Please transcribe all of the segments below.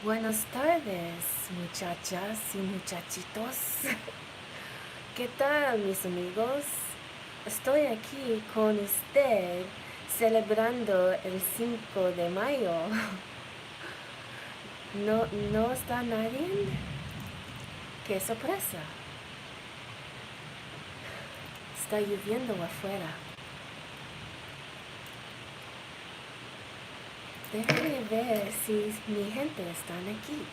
Buenas tardes, muchachas y muchachitos. ¿Qué tal, mis amigos? Estoy aquí con usted celebrando el 5 de mayo. ¿No está nadie? ¡Qué sorpresa! Está lloviendo afuera. Déjame ver si mi gente está aquí.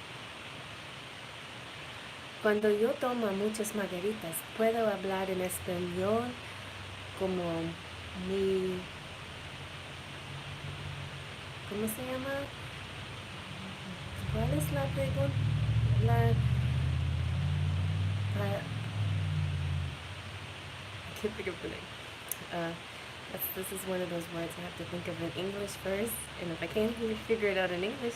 Cuando yo tomo muchas margaritas, puedo hablar en español como mi... ¿Cómo se llama? ¿Cuál es la pregunta? I can't think of the name. This is one of those words I have to think of in English first, and if I can't figure it out in English,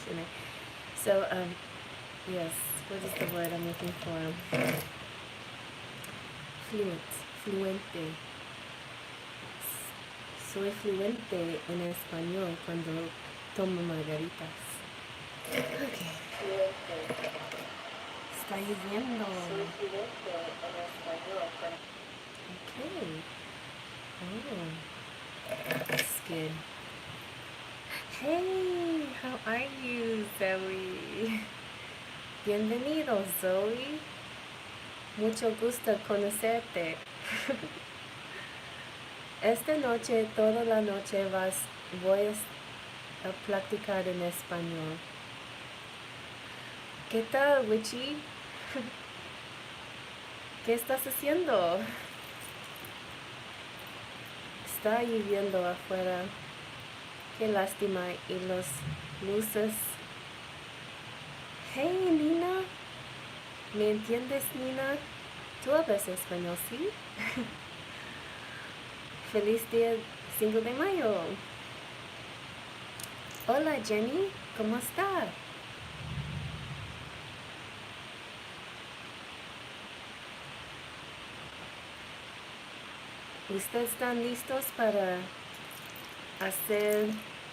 yes, what is the word I'm looking for? Fluente. Soy fluente en español cuando tomo margaritas. Okay. Está lloviendo. Soy fluente en español. Okay. Oh, that's good. Hey, how are you, Zoe? Bienvenido, Zoe. Mucho gusto conocerte. Esta noche, toda la noche voy a practicar en español. ¿Qué tal, Wichi? ¿Qué estás haciendo? Está lloviendo afuera. Qué lástima. Y los luces. Hey, Nina. ¿Me entiendes, Nina? ¿Tú hablas español, sí? Feliz día 5 de mayo. Hola, Jenny. ¿Cómo está? ¿Ustedes están listos para hacer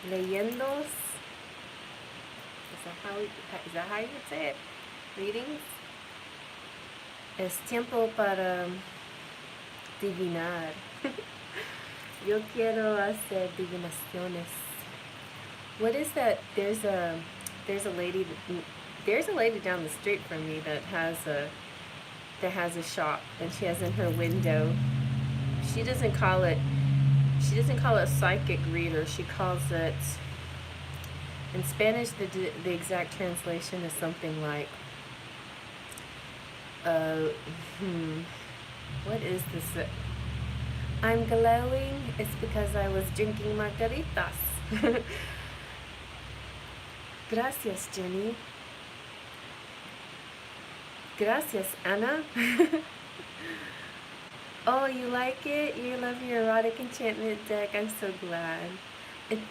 leyendos? Is that how you would say it? Readings? Es tiempo para divinar. Yo quiero hacer divinaciones. What is that? There's a lady down the street from me that has a shop, and she has in her window. She doesn't call it a psychic reader. She calls it, in Spanish, the exact translation is something like, what is this? I'm glowing. It's because I was drinking margaritas. Gracias, Jenny. Gracias, Anna. Oh, you like it? You love your erotic enchantment deck. I'm so glad.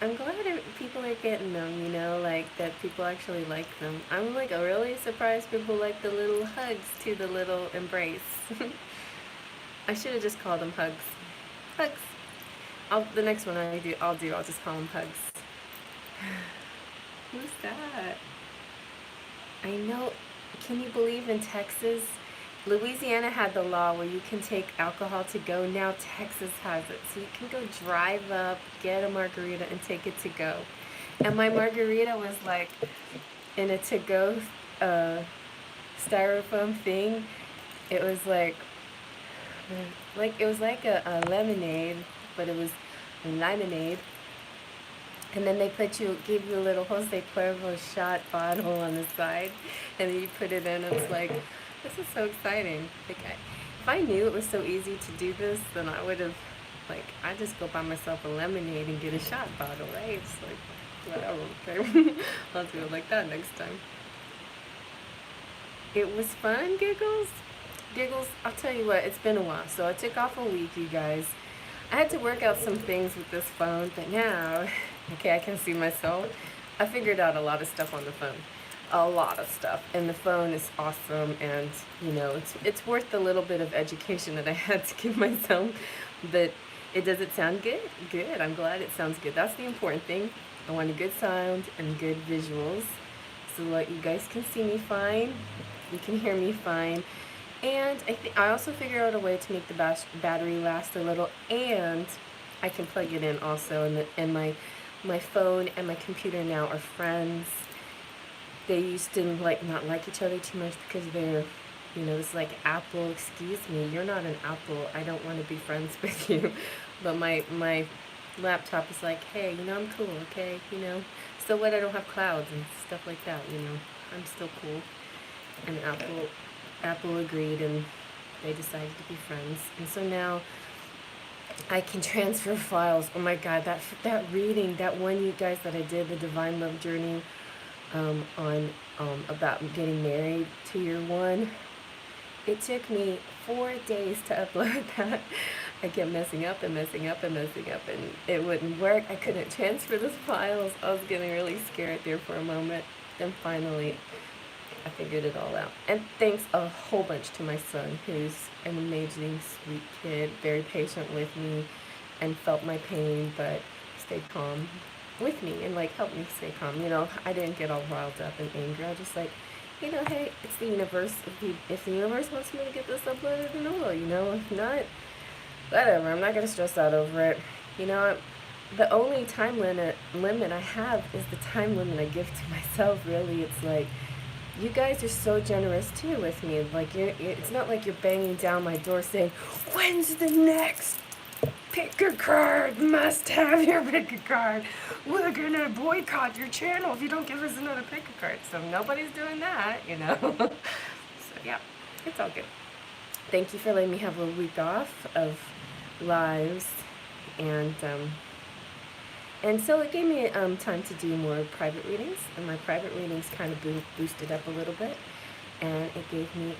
I'm glad people are getting them, like that people actually like them. I'm like really surprised people like the little hugs to the little embrace. I should have just called them hugs. Hugs. The next one I'll just call them hugs. Who's that? I know. Can you believe in Texas? Louisiana had the law where you can take alcohol to go. Now Texas has it. So you can go drive up, get a margarita, and take it to go. And my margarita was like in a to-go styrofoam thing. It was like it was like a lemonade, but it was limonade. And then they gave you a little Jose Cuervo shot bottle on the side, and then you put it in. It's like, this is so exciting. Like, if I knew it was so easy to do this, then I would have, I just go buy myself a lemonade and get a shot bottle, right? It's like, whatever, okay. I'll do it like that next time. It was fun, Giggles. I'll tell you what, it's been a while. So I took off a week, you guys. I had to work out some things with this phone, but now, okay, I can see myself. I figured out a lot of stuff on the phone. A lot of stuff. And the phone is awesome, and, it's worth the little bit of education that I had to give myself. But does it sound good? Good. I'm glad it sounds good. That's the important thing. I want a good sound and good visuals. so that you guys can see me fine, you can hear me fine. And I also figured out a way to make the battery last a little, and I can plug it in also, and my phone and my computer now are friends. They used to not like each other too much because they're, it's like Apple, excuse me, you're not an Apple, I don't want to be friends with you. But my laptop is like, hey, I'm cool, okay, so what, I don't have clouds and stuff like that, I'm still cool. And Apple agreed, and they decided to be friends. And so now I can transfer files. Oh my God, that reading, that one, you guys, that I did, the Divine Love Journey, on about getting married to your one. It took me 4 days to upload that. I kept messing up and it wouldn't work. I couldn't transfer the files. I was getting really scared there for a moment. Then finally, I figured it all out. And thanks a whole bunch to my son, who's an amazing, sweet kid, very patient with me, and felt my pain, but stayed calm with me and helped me stay calm. I didn't get all riled up and angry. I was just like, hey, it's the universe. If the universe wants me to get this uploaded, then I will. If not, whatever. I'm not gonna stress out over it. The only time limit I have is the time limit I give to myself. Really, it's like, you guys are so generous too with me. It's not like you're banging down my door saying, when's the next pick a card? Must have your pick a card. We're gonna boycott your channel if you don't give us another pick a card. So nobody's doing that, So yeah, it's all good. Thank you for letting me have a week off of lives, and so it gave me time to do more private readings, and my private readings kind of boosted up a little bit, and it gave me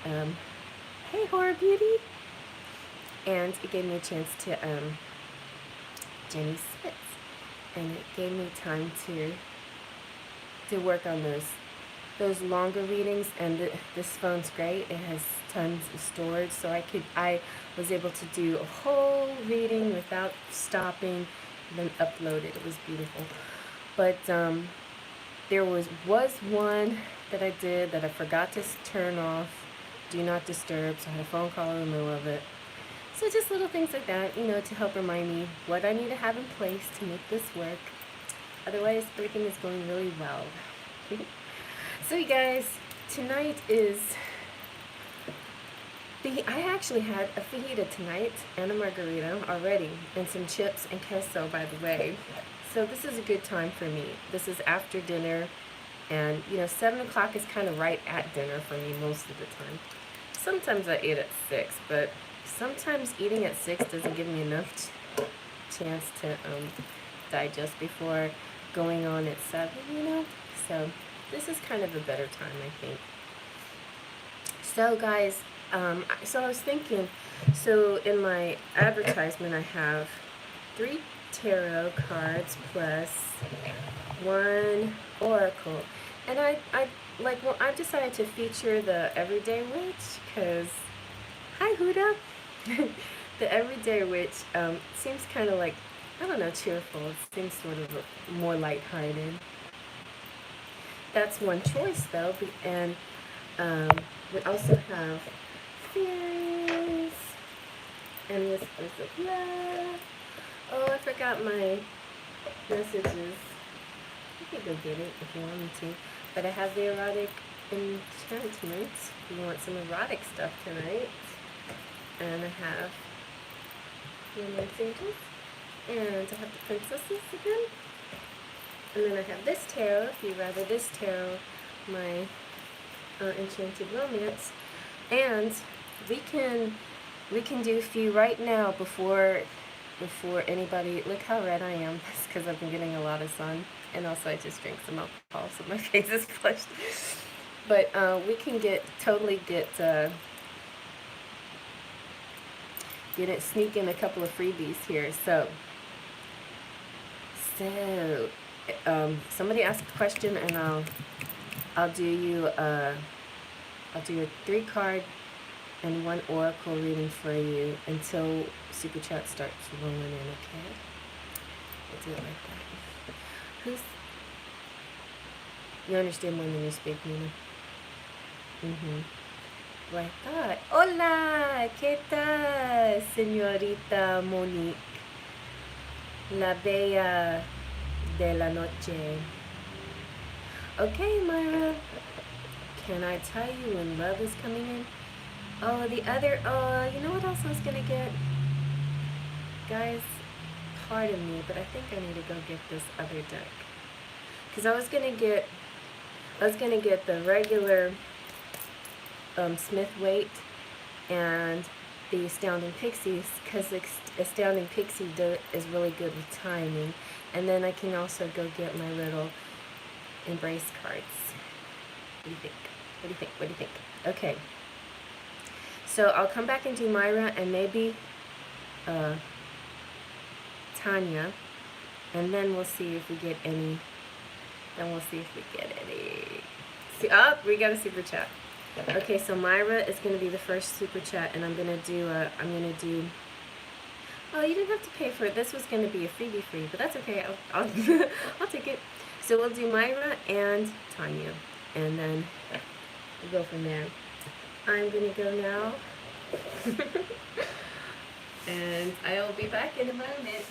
hey Horror Beauty, and it gave me a chance to Jenny Spitz, and it gave me time to work on those longer readings. And this phone's great, it has tons of storage, so I was able to do a whole reading without stopping, and then upload it. It was beautiful. But there was one that I did that I forgot to turn off do not disturb, so I had a phone call in the middle of it. So just little things like that, to help remind me what I need to have in place to make this work. Otherwise, everything is going really well. So you guys, tonight is I actually had a fajita tonight and a margarita already, and some chips and queso, by the way. So this is a good time for me. This is after dinner, and 7 o'clock is kind of right at dinner for me most of the time. Sometimes I eat at 6, but sometimes eating at 6 doesn't give me enough chance to digest before going on at 7, So this is kind of a better time, I think. So guys, so I was thinking, so in my advertisement I have 3 tarot cards plus 1 oracle, and I've decided to feature the Everyday Witch, because hi Huda. The Everyday Witch seems kind of I don't know, cheerful. It seems sort of more lighthearted. That's one choice though, and we also have fairies and whispers of love. Oh, I forgot my messages. You can go get it if you want me to. But I have the erotic enchantment. If you want some erotic stuff tonight. And I have the Romance Angels. And I have the Princesses again. And then I have this tarot, if you'd rather this tarot, my Enchanted Romance. And we can do a few right now before anybody. Look how red I am. That's because I've been getting a lot of sun, and also I just drank some alcohol, so my face is flushed. But we can sneak in a couple of freebies here. So somebody asked a question, and I'll do a 3-card and 1 oracle reading for you until Super Chat starts rolling in, okay? We'll do it like that. You understand more than you speak, Nina. Well, I thought. Hola, ¿qué tal, señorita Monique? La bella de la noche. Okay, Myra. Can I tell you when love is coming in? Oh, you know what else I was gonna get? Guys, pardon me, but I think I need to go get this other deck. Because I was gonna get the regular Smith weight and the Astounding Pixies, because the Astounding Pixie is really good with timing. And then I can also go get my little Embrace cards. What do you think? What do you think? What do you think? Okay. So I'll come back and do Myra and maybe Tanya, and then we'll see if we get any. See, oh, we got a super chat. Okay, so Myra is going to be the first super chat, and I'm going to do. Oh, you didn't have to pay for it. This was going to be a freebie free, but that's okay. I'll I'll take it. So we'll do Myra and Tanya, and then we'll go from there. I'm going to go now. And I'll be back in a moment.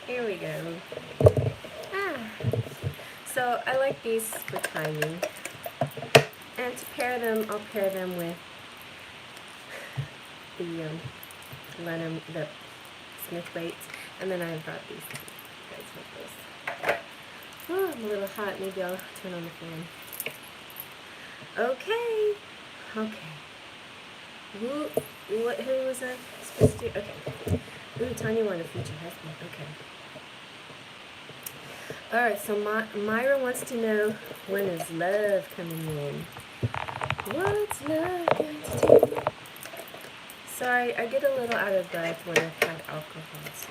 Here we go. So I like these for timing. And to pair them, I'll pair them with the the Smith weights. And then I brought these guys with this. Oh, I'm a little hot. Maybe I'll turn on the fan. Okay. Who was I supposed to do? Okay. Ooh, Tanya wanted a future husband. Okay. Alright, so Myra wants to know, when is love coming in? What's love going to do? Sorry, I get a little out of breath when I've had alcohol, so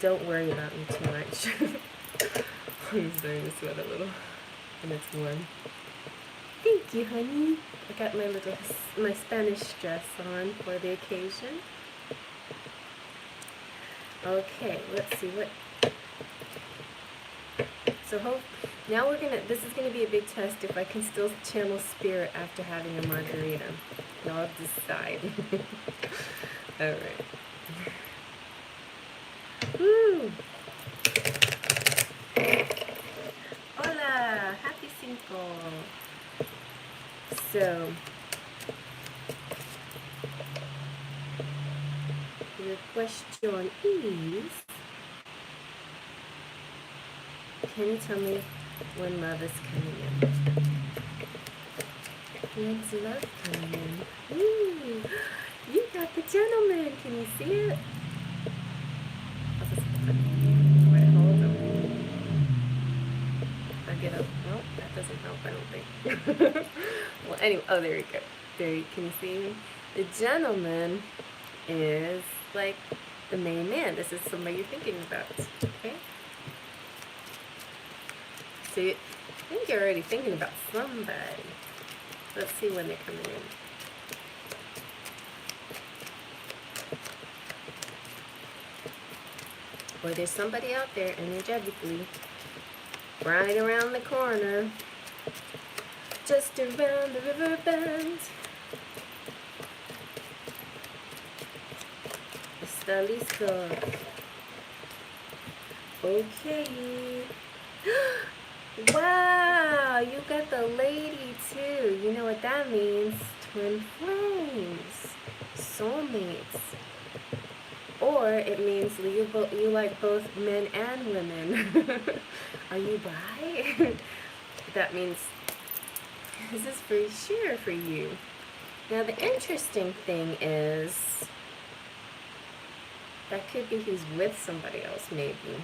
don't worry about me too much. I'm starting to sweat a little, and it's warm. Thank you, honey. I got my Spanish dress on for the occasion. Okay, let's see what. So now this is gonna be a big test if I can still channel spirit after having a margarita. Y'all decide. All right. Woo! Hola, happy cinco. So the question is, can you tell me when love is coming in? When's love coming in? Ooh, you got the gentleman. Can you see it? Wait, hold on. I get up. Well, that doesn't help, I don't think. Well, anyway, oh, there you go. Can you see him? The gentleman is like the main man. This is somebody you're thinking about. Okay? So I think you're already thinking about somebody. Let's see when they're coming in. Or there's somebody out there energetically right around the corner, just around the river bend. Está listo. Okay. Wow, you got the lady too. You know what that means? Twin flames, soulmates, Or it means you like both men and women. Are you bi? That means this is for sure for you. Now the interesting thing is that could be he's with somebody else, maybe.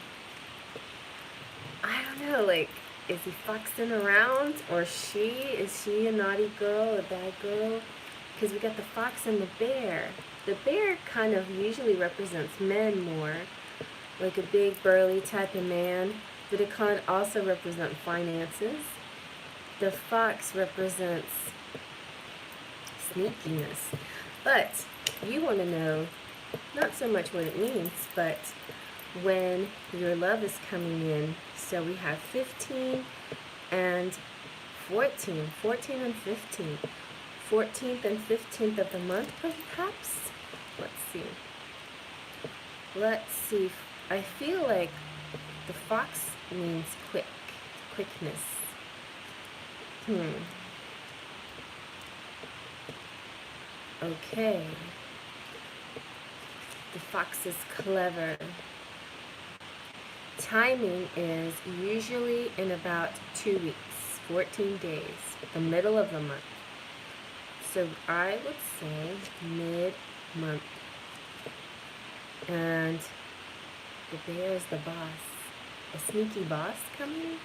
I don't know, like, is he foxing around, or she? Is she a naughty girl, a bad girl? Because we got the fox and the bear. The bear kind of usually represents men more, like a big burly type of man, but it can also represent finances. The fox represents sneakiness. But you want to know not so much what it means, but when your love is coming in. So we have 15 and 14, 14 and 15. 14th and 15th of the month, perhaps? Let's see. I feel like the fox means quickness. Okay. The fox is clever. Timing is usually in about 2 weeks, 14 days, the middle of the month. So I would say mid-month. And the bear is the boss. A sneaky boss coming?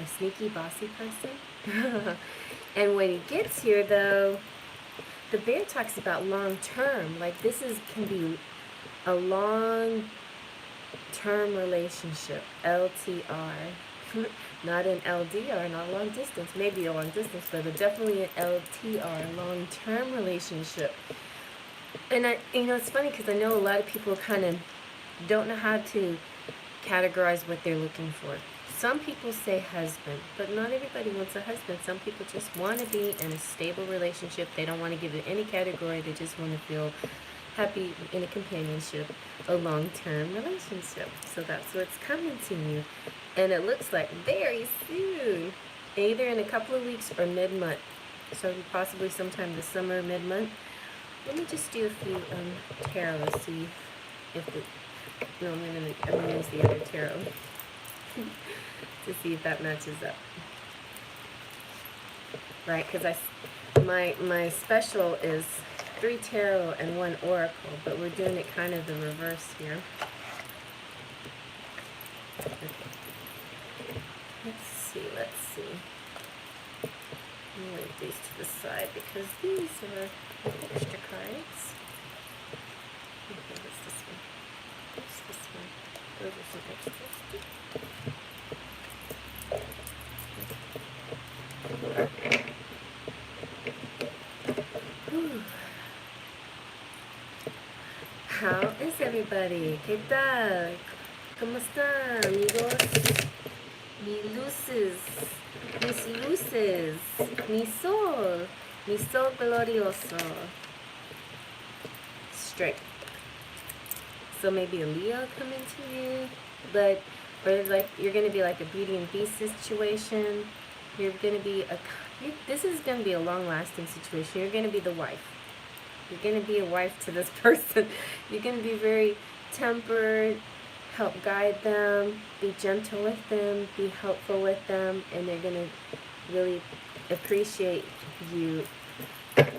A sneaky bossy person? And when he gets here, though, the bear talks about long term. Like can be a long term relationship, LTR. Not an LDR, not long distance. Maybe a long distance, but definitely an LTR, long term relationship. And it's funny because I know a lot of people kind of don't know how to categorize what they're looking for. Some people say husband, but not everybody wants a husband. Some people just want to be in a stable relationship. They don't want to give it any category. They just want to feel happy in a companionship, a long-term relationship. So that's what's coming to you. And it looks like very soon, either in a couple of weeks or mid-month. So possibly sometime this summer, mid-month. Let me just do a few tarot to see if I'm gonna use the other tarot to see if that matches up. Right, because my special is 3 tarot and 1 oracle, but we're doing it kind of the reverse here. Okay. Let's see. I'm going to leave these to the side because these are extra cards. Okay, what's this one? What's this one? Those are some extras. How is everybody? ¿Qué tal? ¿Cómo están, amigos? Mis luces, mi sol glorioso. Straight. So maybe a Leo coming to you, or like you're gonna be like a Beauty and Beast situation. You're gonna be this is gonna be a long-lasting situation. You're gonna be the wife. You're going to be a wife to this person. You're going to be very tempered, help guide them, be gentle with them, be helpful with them, and they're going to really appreciate you.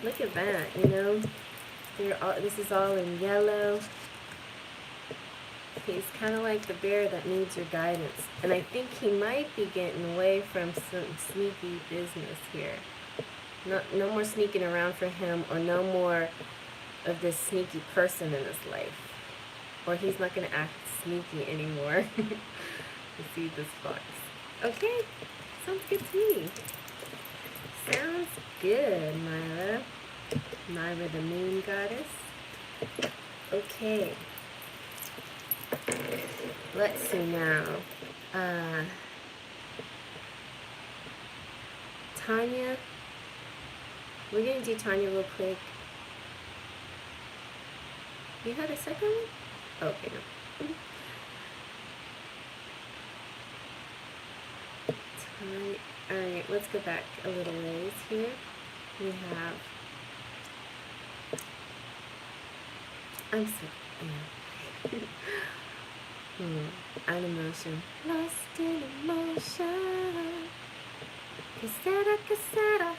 Look at that, this is all in yellow. He's kind of like the bear that needs your guidance. And I think he might be getting away from some sneaky business here. No more sneaking around for him, or no more of this sneaky person in his life. Or he's not going to act sneaky anymore. You see this fox. Okay, sounds good to me. Sounds good, Myra. Myra the moon goddess. Okay. Let's see now. Tanya. We're going to do Tanya real quick. You had a second one? Okay, no. Alright, let's go back a little ways here. We have... An emotion. Lost in emotion. Casera, casera.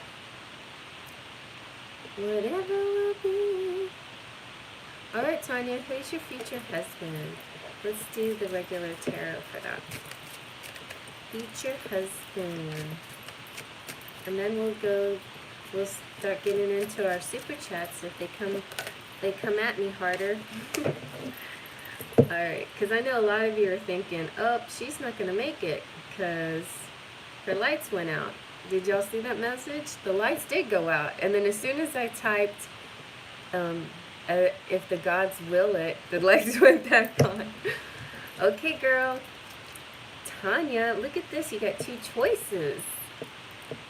Whatever will be. Alright, Tanya, who's your future husband? Let's do the regular tarot for that. Future husband. And then we'll start getting into our super chats if they come at me harder. Alright, because I know a lot of you are thinking, oh, she's not going to make it because her lights went out. Did y'all see that message? The lights did go out. And then as soon as I typed, if the gods will it, the lights went back on. Okay, girl. Tanya, look at this. You got two choices.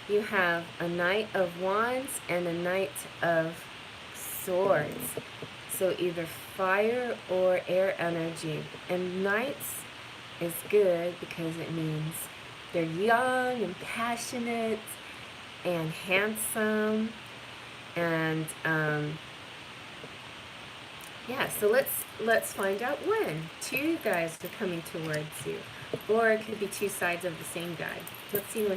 You have a Knight of Wands and a Knight of Swords. So either fire or air energy. And Knights is good because it means they're young and passionate and handsome. And yeah, so let's find out when. Two guys are coming towards you. Or it could be two sides of the same guy. Let's see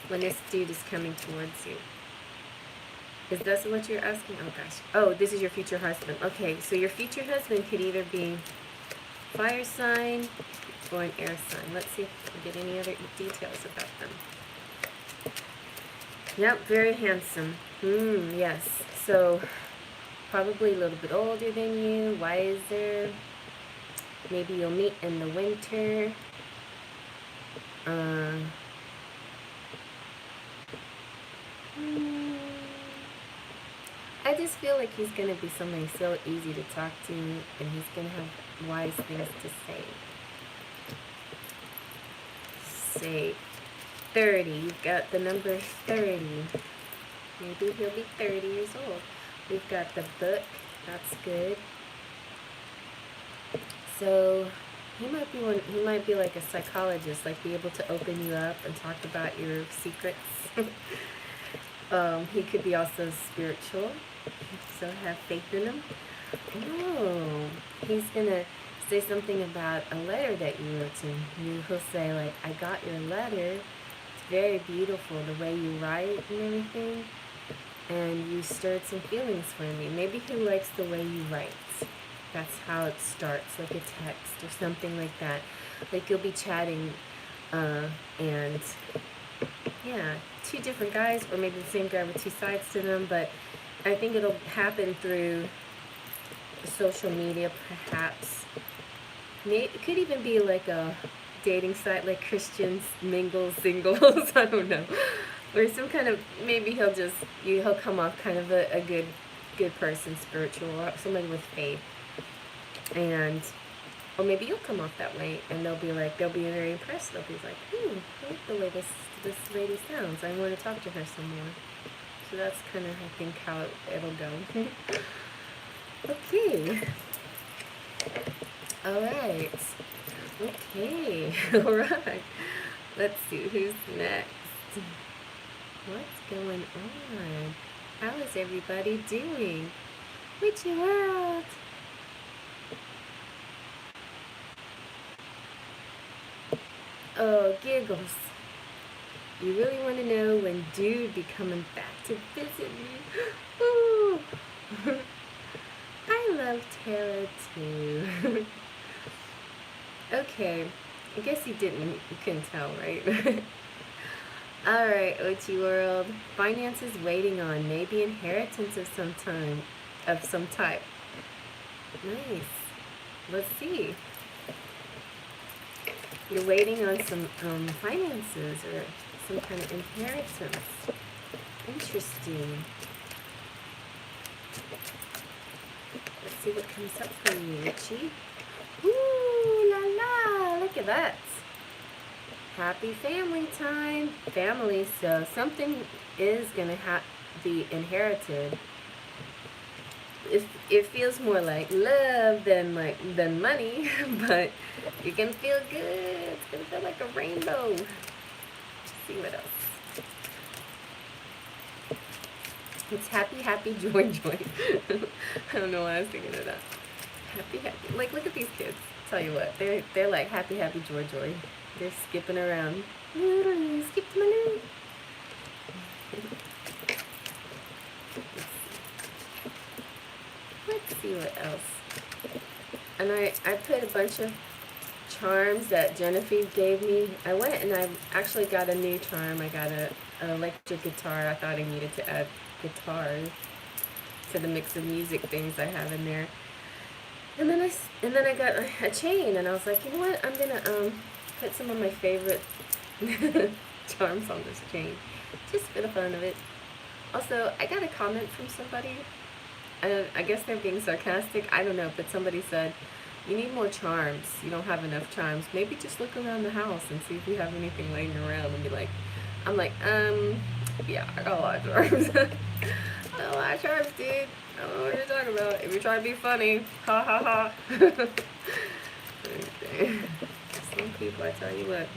when this dude is coming towards you. Is this what you're asking? Oh gosh. Oh, this is your future husband. Okay, so your future husband could either be fire sign or an air sign. Let's see if we get any other details about them. Yep, very handsome. Yes. So probably a little bit older than you, wiser. Maybe you'll meet in the winter. I just feel like he's going to be somebody so easy to talk to, and he's going to have wise things to say. Say 30. You've got the number 30. Maybe he'll be 30 years old. We've got the book. That's good. So he might be like a psychologist, like be able to open you up and talk about your secrets. He could be also spiritual, so have faith in him. Oh, he's gonna say something about a letter that you wrote to him. He'll say like, I got your letter. It's very beautiful, the way you write and everything. And you stirred some feelings for me. Maybe he likes the way you write. That's how it starts, like a text or something like that. Like you'll be chatting, and yeah, two different guys, or maybe the same guy with two sides to them, but I think it'll happen through social media, perhaps. It could even be like a dating site, like Christians Mingle Singles, I don't know. Or some kind of, maybe he'll come off kind of a good person, spiritual, or somebody with faith. Or maybe you'll come off that way, and they'll be very impressed. They'll be like, I like the way this lady sounds. I want to talk to her some more. So that's kind of, I think, how it'll go. Okay. All right. Okay. All right. Let's see who's next. What's going on? How is everybody doing? Witchy world. Oh, giggles. You really want to know when dude be coming back to visit me? Ooh. I love tarot too. Okay. I guess you couldn't tell, right? Alright, Ochi World. Finances waiting on. Maybe inheritance of some type. Nice. Let's see. You're waiting on some finances or some kind of inheritance. Interesting. Let's see what comes up for you, Richie. Ooh, la la! Look at that. Happy family time. Family, so something is going to be inherited. It feels more like love than money, but you're gonna feel good. It's gonna feel like a rainbow. Let's see what else. It's happy, happy, joy, joy. I don't know why I was thinking of that. Happy, happy. Like, look at these kids. Tell you what, they're like happy, happy, joy, joy. They're skipping around. Skip to my name. Let's see what else. And I put a bunch of charms that Genevieve gave me. I went and I actually got a new charm. I got an electric guitar. I thought I needed to add guitars to the mix of music things I have in there. And then I got a chain, and I was like, you know what? I'm gonna put some of my favorite charms on this chain, just for the fun of it. Also, I got a comment from somebody. I guess they're being sarcastic. I don't know, but somebody said, you need more charms. You don't have enough charms. Maybe just look around the house and see if you have anything laying around and be like, I'm like, yeah, I got a lot of charms. I got a lot of charms, dude. I don't know what you're talking about. If you're trying to be funny, ha ha ha. Okay. Some people, I tell you what,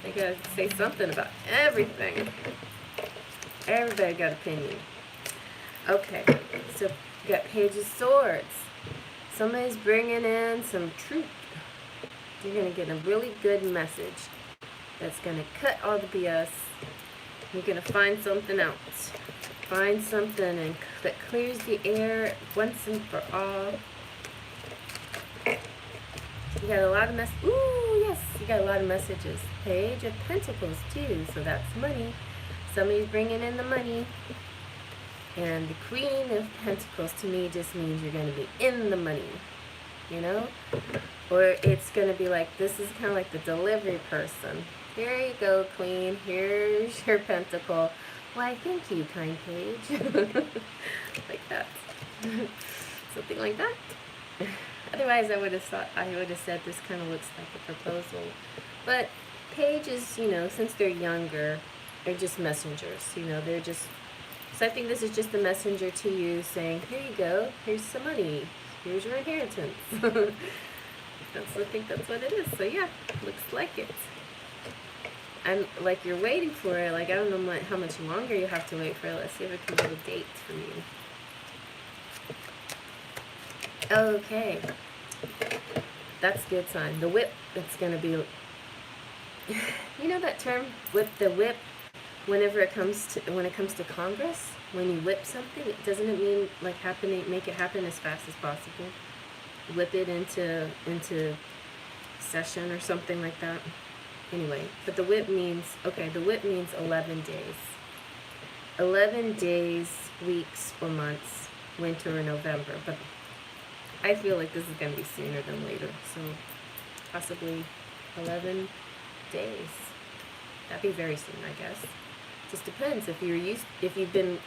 they gotta say something about everything. Everybody got opinion. Okay, so we got Page of Swords. Somebody's bringing in some truth. You're going to get a really good message that's going to cut all the BS. You're going to find something else. Find something that clears the air once and for all. You got a lot of Ooh, yes, you got a lot of messages. Page of Pentacles, too, so that's money. Somebody's bringing in the money. And the Queen of Pentacles to me just means you're going to be in the money, you know? Or it's going to be like, this is kind of like the delivery person. Here you go, Queen. Here's your pentacle. Why, thank you, kind page. Like that. Something like that. Otherwise, I would have said this kind of looks like a proposal. But pages, you know, since they're younger, they're just messengers. You know, they're just... So I think this is just a messenger to you saying, here you go, here's some money, here's your inheritance. I think that's what it is. So yeah, looks like it. And like you're waiting for it, like I don't know how much longer you have to wait for it. Let's see if it can get a date for you. Okay. That's a good sign. The whip, it's going to be, you know that term, whip the whip? When it comes to Congress, when you whip something, doesn't it mean like make it happen as fast as possible? Whip it into session or something like that. Anyway, but the whip means 11 days. 11 days, weeks, or months, winter or November. But I feel like this is going to be sooner than later. So possibly 11 days. That'd be very soon, I guess. Just depends. If you've been,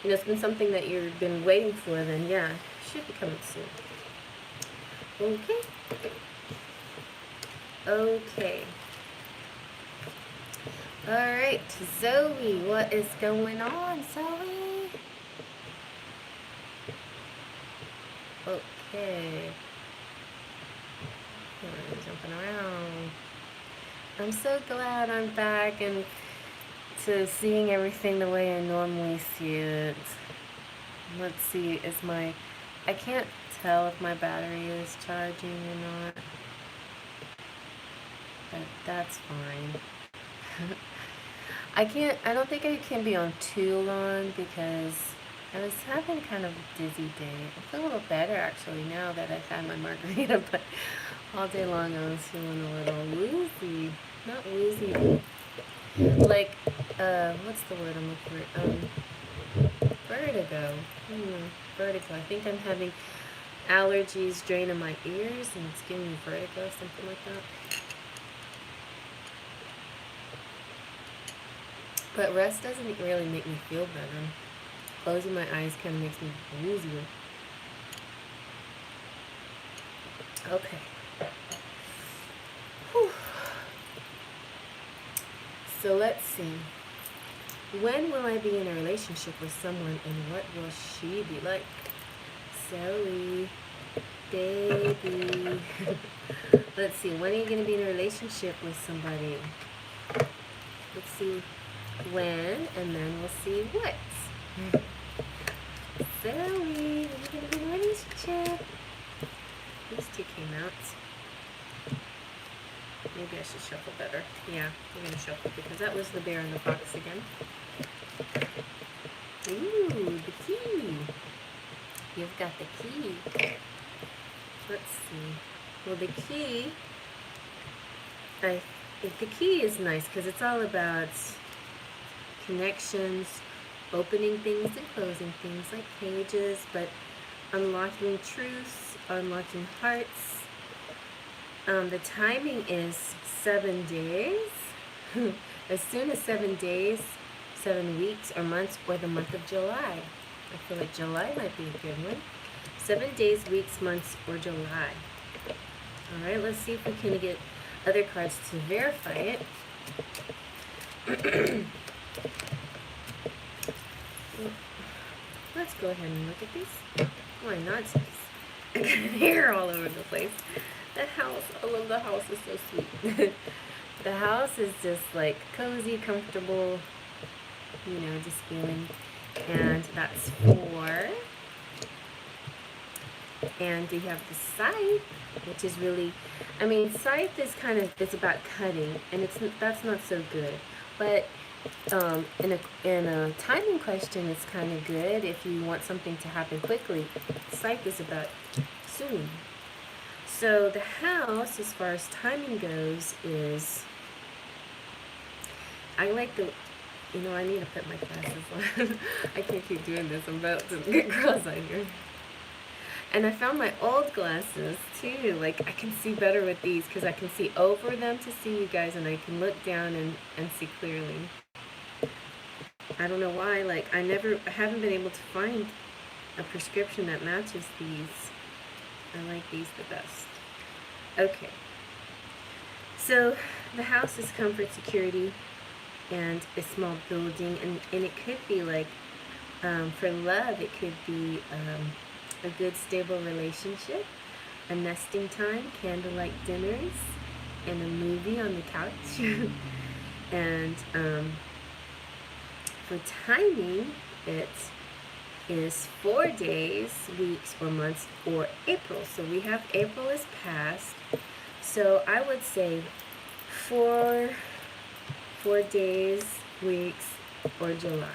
you know, it's been something that you've been waiting for, then yeah, it should be coming soon. Okay. Okay. Alright, Zoe, what is going on, Zoe? Okay. I'm jumping around. I'm so glad I'm back and to seeing everything the way I normally see it. Let's see, I can't tell if my battery is charging or not, but that's fine. I don't think I can be on too long because I was having kind of a dizzy day. I feel a little better actually now that I've had my margarita, but all day long I was feeling a little woozy. Not woozy, like, what's the word I'm looking for? Vertigo. Vertigo. I think I'm having allergies draining my ears and it's giving me vertigo, something like that. But rest doesn't really make me feel better. Closing my eyes kind of makes me woozier. Okay. Whew. So let's see. When will I be in a relationship with someone and what will she be like? Zoe, baby. Let's see. When are you going to be in a relationship with somebody? Let's see when, and then we'll see what. Zoe, when are you going to be in a relationship? These two came out. Maybe I should shuffle better. Yeah, we're going to shuffle because that was the bear in the box again. Ooh, the key. You've got the key. Let's see. Well, the key, I think the key is nice because it's all about connections, opening things and closing things like pages, but unlocking truths, unlocking hearts. The timing is 7 days. As soon as 7 days, 7 weeks or months, or the month of July. I feel like July might be a good one. 7 days, weeks, months, or July. All right, let's see if we can get other cards to verify it. Let's go ahead and look at these. Why not? I got hair all over the place. The house, I love the house, it's so sweet. The house is just like cozy, comfortable, you know, just feeling. And that's 4. And you have the scythe, which is really, I mean, scythe is kind of, it's about cutting, and that's not so good. But in a timing question, it's kind of good if you want something to happen quickly. Scythe is about soon. So the house, as far as timing goes, is, I like the, you know, I need to put my glasses on. I can't keep doing this. I'm about to get cross-eyed here. And I found my old glasses too. Like, I can see better with these because I can see over them to see you guys, and I can look down and see clearly. I don't know why. Like, I haven't been able to find a prescription that matches these. I like these the best. Okay. So the house is comfort, security, and a small building, and it could be like, for love, it could be a good stable relationship, a nesting time, candlelight dinners, and a movie on the couch. And for timing, it is 4 days, weeks, or months, or April. So we have April is past. So I would say 4 days, weeks, or July.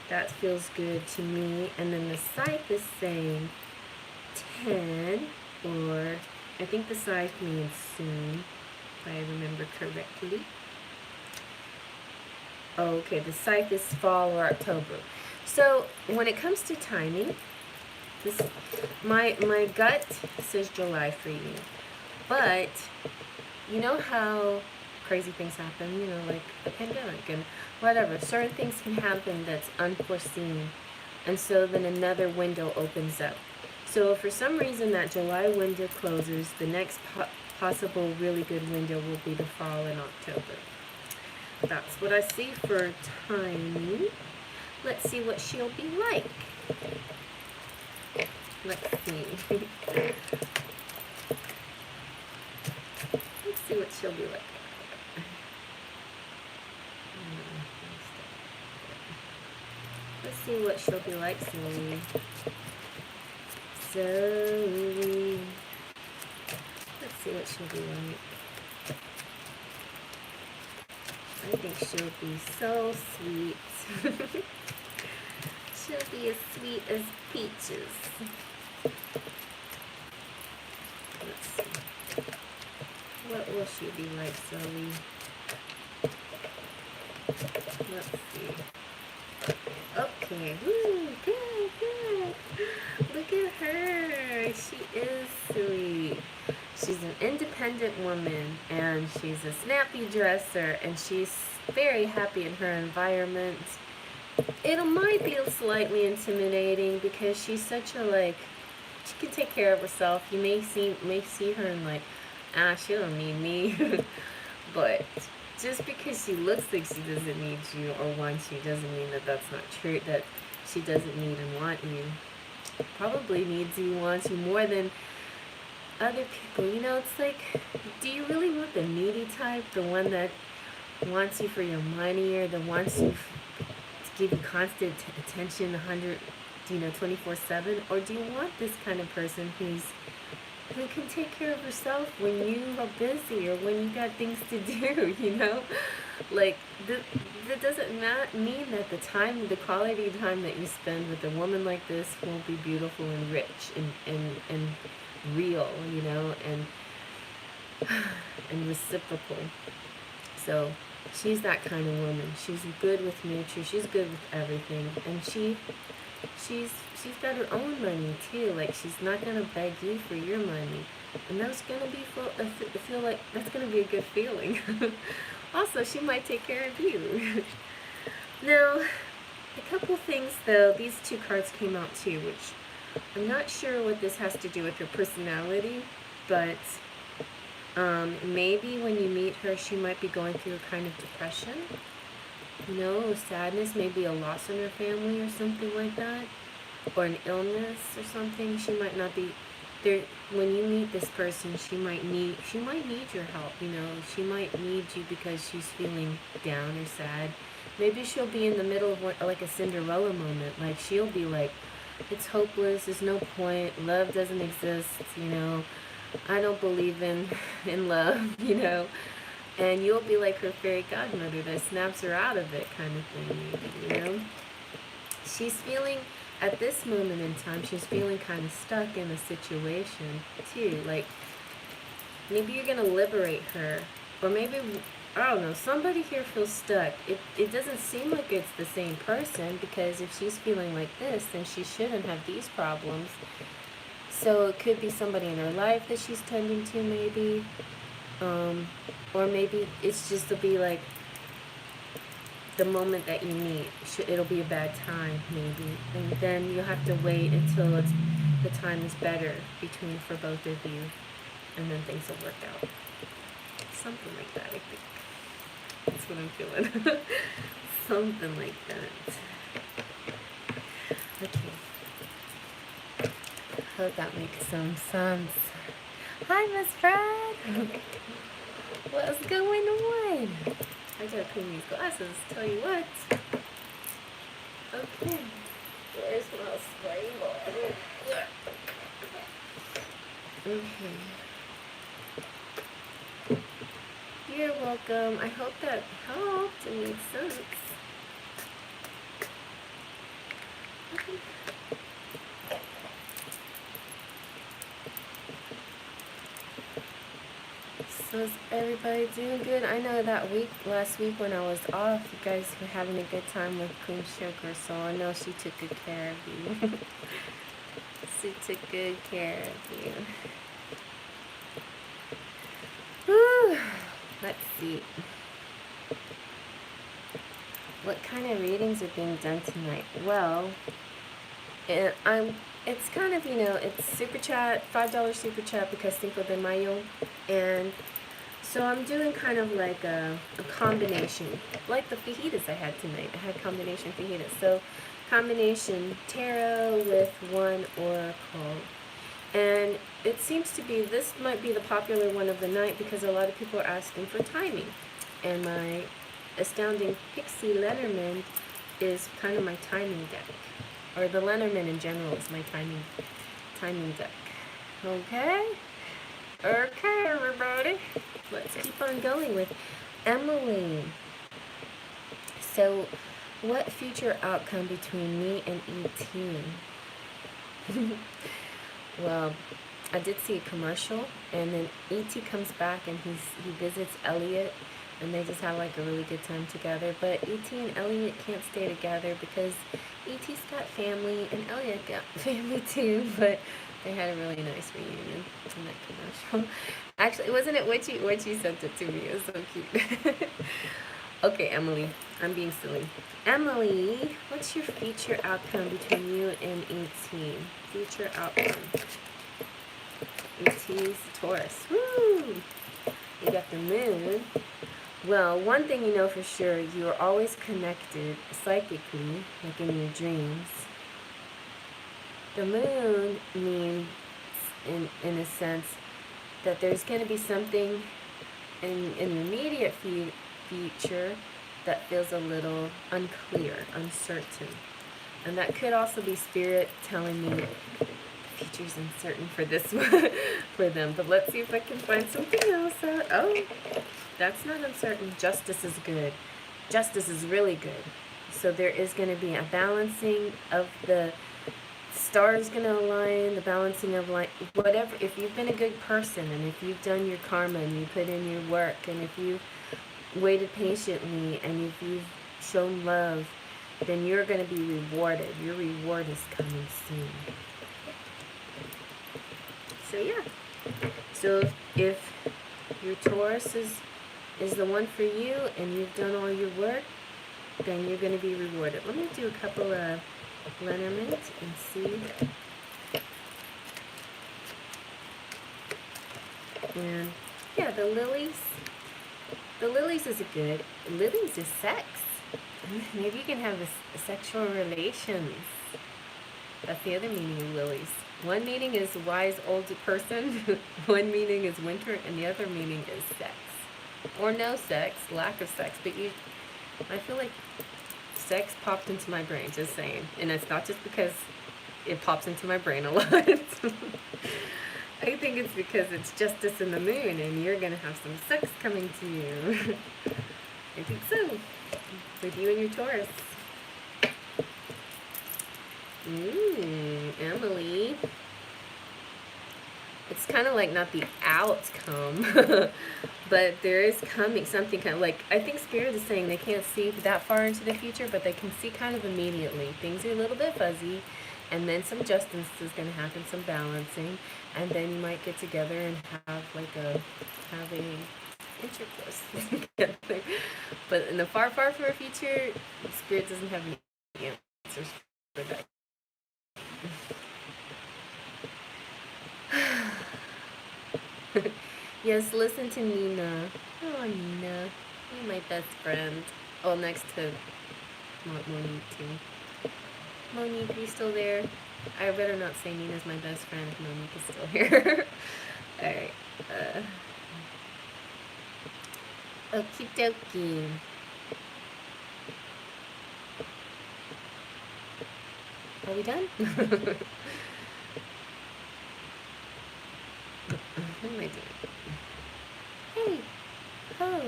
That feels good to me. And then the scythe is saying 10, or I think the scythe means soon, if I remember correctly. Okay, the scythe is fall or October. So when it comes to timing, my gut says July for you. But you know how crazy things happen, you know, like the pandemic and whatever. Certain things can happen that's unforeseen. And so then another window opens up. So if for some reason that July window closes, the next possible really good window will be the fall in October. That's what I see for timing. Let's see what she'll be like. Let's see. Let's see what she'll be like. Let's see what she'll be like, Zoe. Zoe. Let's see what she'll be like. I think she'll be so sweet. She'll be as sweet as peaches. Let's see. What will she be like, Zoe? Let's see. Okay. Woo, good, good. Look at her. She is sweet. She's an independent woman, and she's a snappy dresser, and she's very happy in her environment. It might be slightly intimidating because she's such a, like, she can take care of herself. You may see her and like, she don't need me. But just because she looks like she doesn't need you or wants you doesn't mean that that's not true, that she doesn't need and want you. Probably needs you, wants you more than other people. You know, it's like, do you really want the needy type, the one that wants you for your money, or the wants you to give you constant attention 24/7, or do you want this kind of person who's who can take care of herself when you are busy or when you got things to do, you know? Like, that doesn't mean that the quality time that you spend with a woman like this won't be beautiful and rich and real, you know, and reciprocal. So she's that kind of woman. She's good with nature. She's good with everything, and she's got her own money too. Like, she's not gonna beg you for your money, and that's gonna be feel like that's gonna be a good feeling. Also, she might take care of you. Now, a couple things though. These two cards came out too, which I'm not sure what this has to do with her personality, but maybe when you meet her, she might be going through a kind of depression. You know, sadness, maybe a loss in her family or something like that, or an illness or something. She might not be there when you meet this person. She might need your help. You know, she might need you because she's feeling down or sad. Maybe she'll be in the middle of like a Cinderella moment. Like, she'll be like, it's hopeless. There's no point. Love doesn't exist. You know, I don't believe in love. You know. And you'll be like her fairy godmother that snaps her out of it, kind of thing, maybe, you know? She's feeling, at this moment in time, she's feeling kind of stuck in a situation, too. Like, maybe you're going to liberate her. Or maybe, I don't know, somebody here feels stuck. It doesn't seem like it's the same person, because if she's feeling like this, then she shouldn't have these problems. So it could be somebody in her life that she's tending to, maybe. Or maybe it's just to be like the moment that you meet. It'll be a bad time, maybe. And then you'll have to wait until the time is better for both of you. And then things will work out. Something like that, I think. That's what I'm feeling. Something like that. Okay. Hope that makes some sense. Hi, Miss Fred. What's going on? I gotta clean these glasses, tell you what. Okay. Where's my spray bottle? Okay. You're welcome. I hope that helped and made sense. Okay. So is everybody doing good? I know that last week when I was off, you guys were having a good time with Queen Sugar, so I know she took good care of you. She took good care of you. Whew. Let's see. What kind of readings are being done tonight? Well, it's kind of, you know, it's super chat, $5 super chat because Cinco de Mayo, and so I'm doing kind of like a combination, like the fajitas I had tonight. I had combination fajitas. So combination tarot with one oracle. And it seems to be, this might be the popular one of the night because a lot of people are asking for timing. And my Astounding Pixie Lenormand is kind of my timing deck. Or the Lenormand in general is my timing deck. Okay? Okay, everybody. Let's keep on going with Emily. So, what future outcome between me and E.T.? Well, I did see a commercial, and then E.T. comes back and he visits Elliot, and they just have like a really good time together. But E.T. and Elliot can't stay together because E.T.'s got family and Elliot got family too, but they had a really nice reunion in that commercial. Actually, wasn't it Witchy sent it to me? It was so cute. Okay, Emily, I'm being silly. Emily, what's your future outcome between you and E.T.? Future outcome. E.T.'s Taurus. Woo! You got the moon. Well, one thing you know for sure, you are always connected psychically, like in your dreams. The moon means, in a sense, that there's going to be something in the immediate future that feels a little unclear, uncertain. And that could also be spirit telling me future's uncertain for this one, for them. But let's see if I can find something else out. Oh, that's not uncertain. Justice is good. Justice is really good. So there is going to be a balancing of the stars going to align, the balancing of like whatever. If you've been a good person and if you've done your karma and you put in your work and if you've waited patiently and if you've shown love, then you're going to be rewarded. Your reward is coming soon. So yeah. So if your Taurus is the one for you and you've done all your work, then you're going to be rewarded. Let me do a couple of Lenormand and see. And yeah, the lilies. The lilies is a good. Lilies is sex. Maybe you can have a sexual relations. That's the other meaning of lilies. One meaning is wise older person. One meaning is winter, and the other meaning is sex, or no sex, lack of sex. But I feel like sex popped into my brain. Just saying, and it's not just because it pops into my brain a lot. I think it's because it's justice in the moon, and you're gonna have some sex coming to you. I think so. With you and your Taurus. Emily. It's kind of like not the outcome, but there is coming something kind of like, I think Spirit is saying they can't see that far into the future, but they can see kind of immediately. Things are a little bit fuzzy, and then some justice is going to happen, some balancing, and then you might get together and have a intercourse together. But in the far, far, far future, Spirit doesn't have any answers for that. Yes, listen to Nina. Oh, Nina. You're my best friend. Oh, next to Monique, too. Monique, are you still there? I better not say Nina's my best friend. Monique is still here. Alright. Okie dokie. Are we done? What am I doing? Hey! Oh!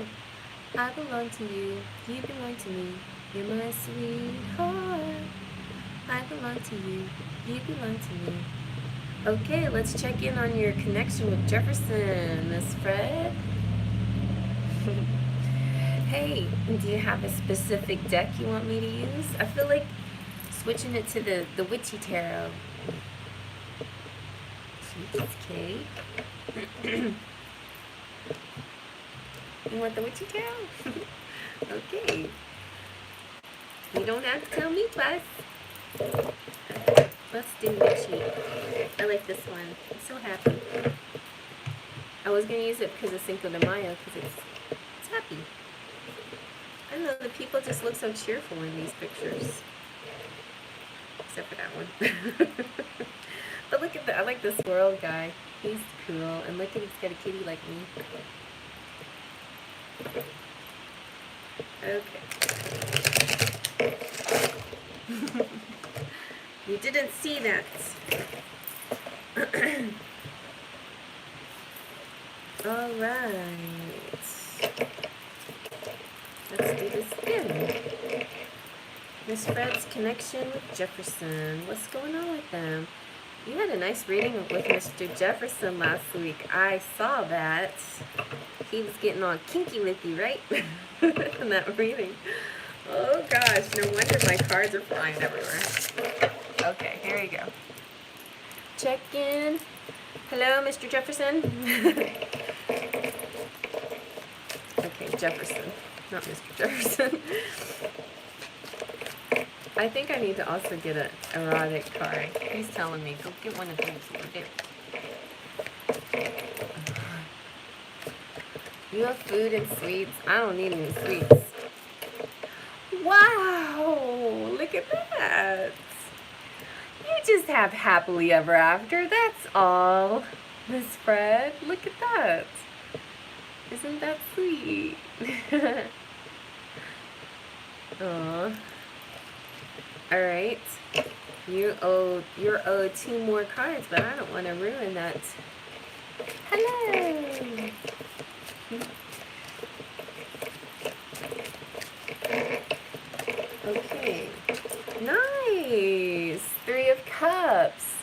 I belong to you. You belong to me. You're my sweetheart. I belong to you. You belong to me. Okay, let's check in on your connection with Jefferson, Miss Fred. Hey, do you have a specific deck you want me to use? I feel like switching it to the Witchy Tarot. Sweet cake. You want the Witchy Tarot? Okay. You don't have to tell me twice. Let's do Witchy. I like this one. I'm so happy. I was going to use it because of Cinco de Mayo, because it's happy. I don't know, the people just look so cheerful in these pictures. Except for that one. But look at that. I like this squirrel guy. He's cool. And look at, he's got a kitty like me. Okay. You didn't see that. All right. Let's do this again. Miss Fred's connection with Jefferson. What's going on with them? You had a nice reading with Mr. Jefferson last week. I saw that. He was getting all kinky with you, right? In that reading. Oh gosh, no wonder my cards are flying everywhere. Okay, here you go. Check in. Hello, Mr. Jefferson. Okay, Jefferson, not Mr. Jefferson. I think I need to also get an erotic card. He's telling me, go get one of these. You have food and sweets. I don't need any sweets. Wow, look at that. You just have happily ever after. That's all, Miss Fred. Look at that. Isn't that sweet? Aww. Alright. You're owed 2 more cards, but I don't want to ruin that. Hello. Okay. Nice. 3 of Cups.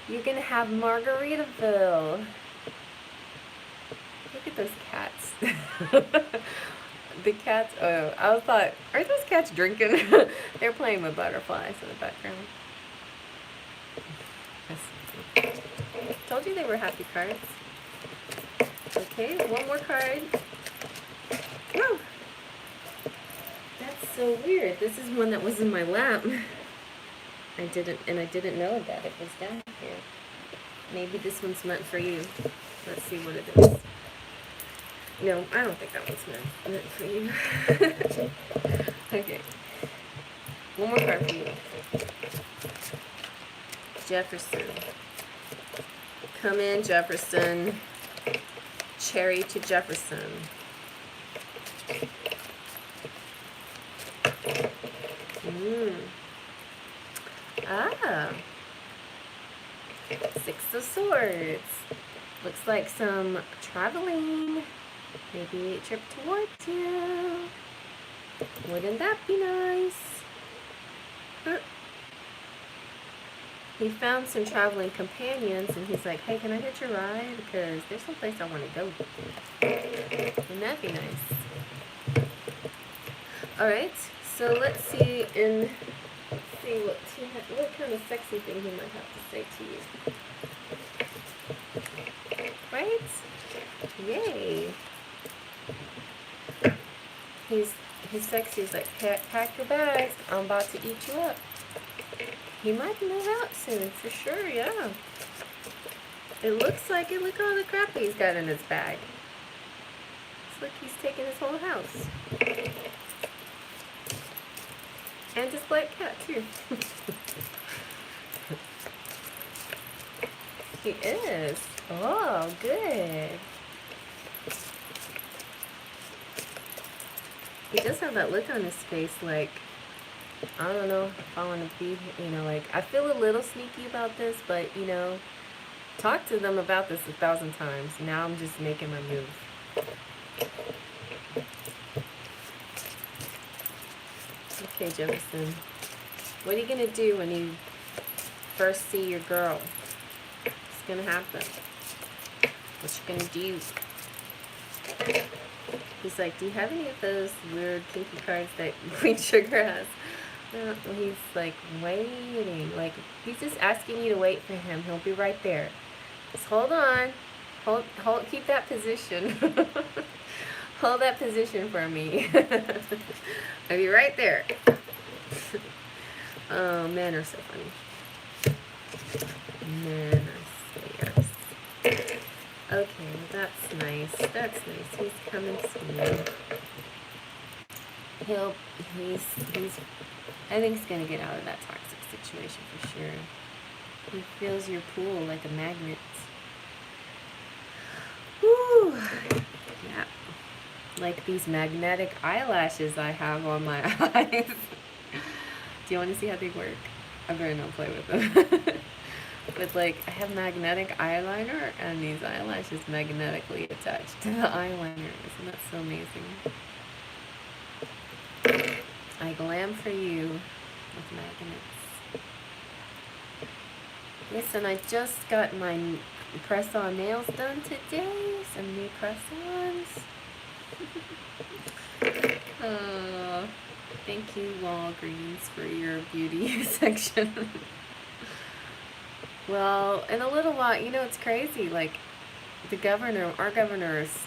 You're gonna have Margaritaville. Look at those cats. The cats. Oh, I thought, are those cats drinking? They're playing with butterflies in the background. Told you they were happy cards. Okay, 1 more card. Woo! That's so weird. This is one that was in my lap. I didn't know that it was down here. Maybe this one's meant for you. Let's see what it is. No, I don't think that one's meant for you. Okay. 1 more card for you. Jefferson. Come in, Jefferson. Cherry to Jefferson. Ah. 6 of Swords. Looks like some traveling. Maybe a trip towards you. Wouldn't that be nice? Huh. He found some traveling companions and he's like, hey, can I hitch a ride? Because there's someplace I want to go. Wouldn't that be nice? Alright, so let's see what kind of sexy thing he might have to say to you. Right? Yay. He's sexy. He's like, pack your bags. I'm about to eat you up. He might move out soon, for sure, yeah. It looks like it. Look at all the crap he's got in his bag. It's like he's taking his whole house. And his black cat, too. He is. Oh, good. He does have that look on his face, like, I don't know if I want to be, like, I feel a little sneaky about this, but, talk to them about this 1,000 times. Now I'm just making my move. Okay, Jefferson. What are you going to do when you first see your girl? What's going to happen? What you going to do? He's like, do you have any of those weird kinky cards that Queen Sugar has? No, he's like waiting. Like, he's just asking you to wait for him. He'll be right there. Just hold on. Hold, keep that position. Hold that position for me. I'll be right there. Oh, men are so funny. Men are scarce. Okay, that's nice. That's nice. He's coming soon. I think he's gonna get out of that toxic situation for sure. He feels your pull like a magnet. Woo! Yeah. Like these magnetic eyelashes I have on my eyes. Do you want to see how they work? I better not play with them. But like, I have magnetic eyeliner and these eyelashes magnetically attached to the eyeliner. Isn't that so amazing? I glam for you with magnets. Listen, I just got my press-on nails done today. Some new press-ons. Thank you, Walgreens, for your beauty section. Well, in a little while, it's crazy. Like, our governor is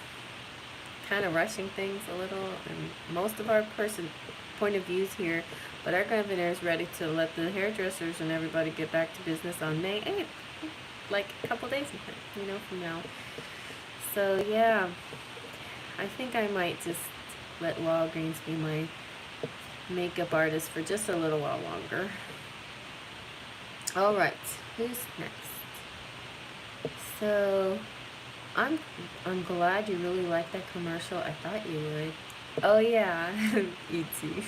kind of rushing things a little, and most of our point of views here, but our governor is ready to let the hairdressers and everybody get back to business on May 8th, like a couple days from now. So, yeah, I think I might just let Walgreens be my makeup artist for just a little while longer. All right. Who's next? So, I'm glad you really liked that commercial. I thought you would. Oh yeah, E.T.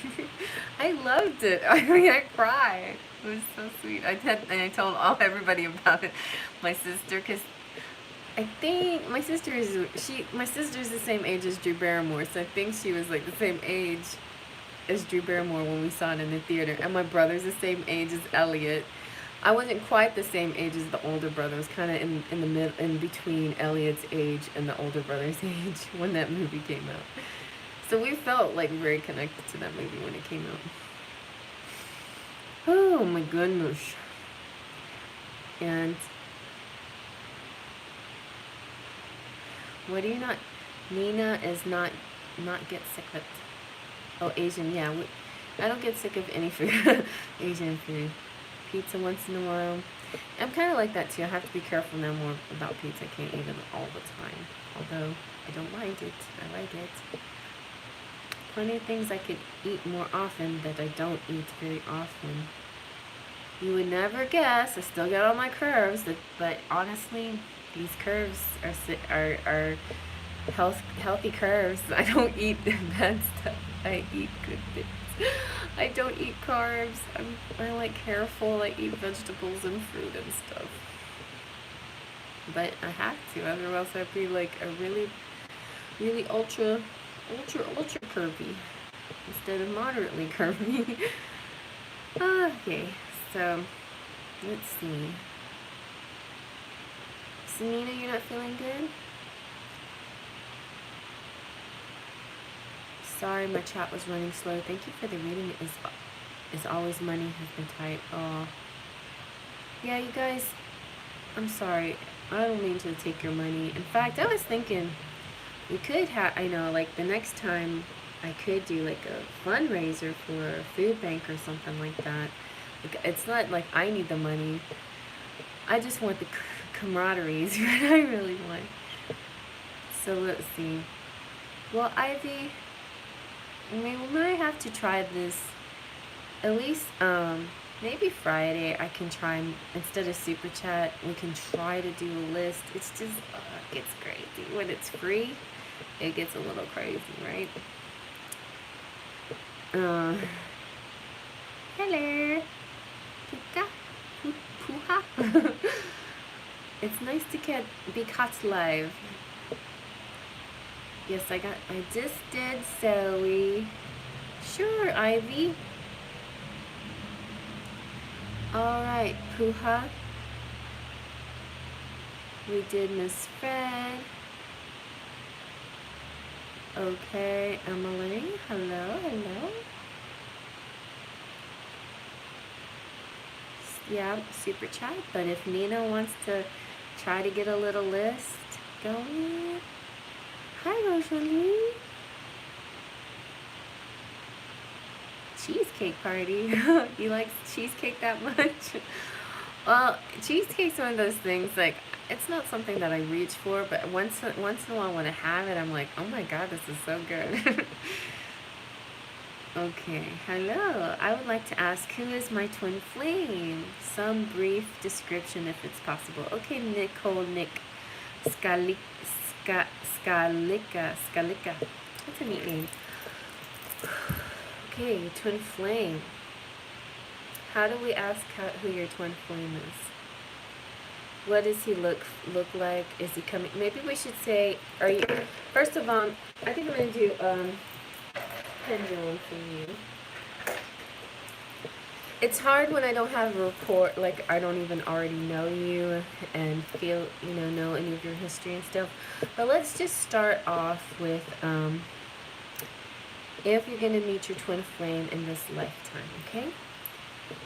I loved it. I mean, I cried. It was so sweet. I told everybody about it. My sister, cause I think my sister my sister's the same age as Drew Barrymore, so I think she was like the same age as Drew Barrymore when we saw it in the theater. And my brother's the same age as Elliot. I wasn't quite the same age as the older brother. I was kind of in the mid, in between Elliot's age and the older brother's age when that movie came out. So we felt like very connected to that movie when it came out. Oh my goodness. And what do you not? Nina is not get sick of it. Oh, Asian, yeah. I don't get sick of any food. Asian food. Pizza once in a while. I'm kind of like that too. I have to be careful now more about pizza. I can't eat it all the time. Although I don't mind it. I like it. Plenty of things I could eat more often that I don't eat very often. You would never guess. I still got all my curves, but honestly, these curves are healthy curves. I don't eat bad stuff. I eat good things. I don't eat carbs. I like careful. I eat vegetables and fruit and stuff. But I have to, otherwise I'd be like a really ultra curvy instead of moderately curvy. Okay, so let's see. Nina, you're not feeling good? Sorry, my chat was running slow. Thank you for the reading. Is always money has been tight. Oh, yeah, you guys. I'm sorry. I don't mean to take your money. In fact, I was thinking we could have. I know, like the next time I could do like a fundraiser for a food bank or something like that. Like, it's not like I need the money. I just want the camaraderie is what I really want. So let's see. Well, Ivy, I mean, we might have to try this. At least, maybe Friday I can try, instead of super chat, we can try to do a list. It's just, it gets crazy. When it's free, it gets a little crazy, right? Hello. Puka. Puha. It's nice to be caught live. Yes, I just did, Zoe. Sure, Ivy. Alright, Puha. We did Miss Fred. Okay, Emily. Hello. Yeah, super chat. But if Nina wants to try to get a little list going. Hi, Rosalie. Cheesecake party. You like cheesecake that much? Well, cheesecake's one of those things, like, it's not something that I reach for, but once in a while when I have it, I'm like, oh my god, this is so good. Okay, hello. I would like to ask, who is my twin flame? Some brief description if it's possible. Okay, Nick. Scalica. That's a neat name. Okay, twin flame. How do we ask who your twin flame is? What does he look like? Is he coming? Maybe we should say, are you... First of all, I think I'm going to do pendulum for you. It's hard when I don't have a report, like I don't even already know you and feel, know any of your history and stuff. But let's just start off with if you're going to meet your twin flame in this lifetime, okay?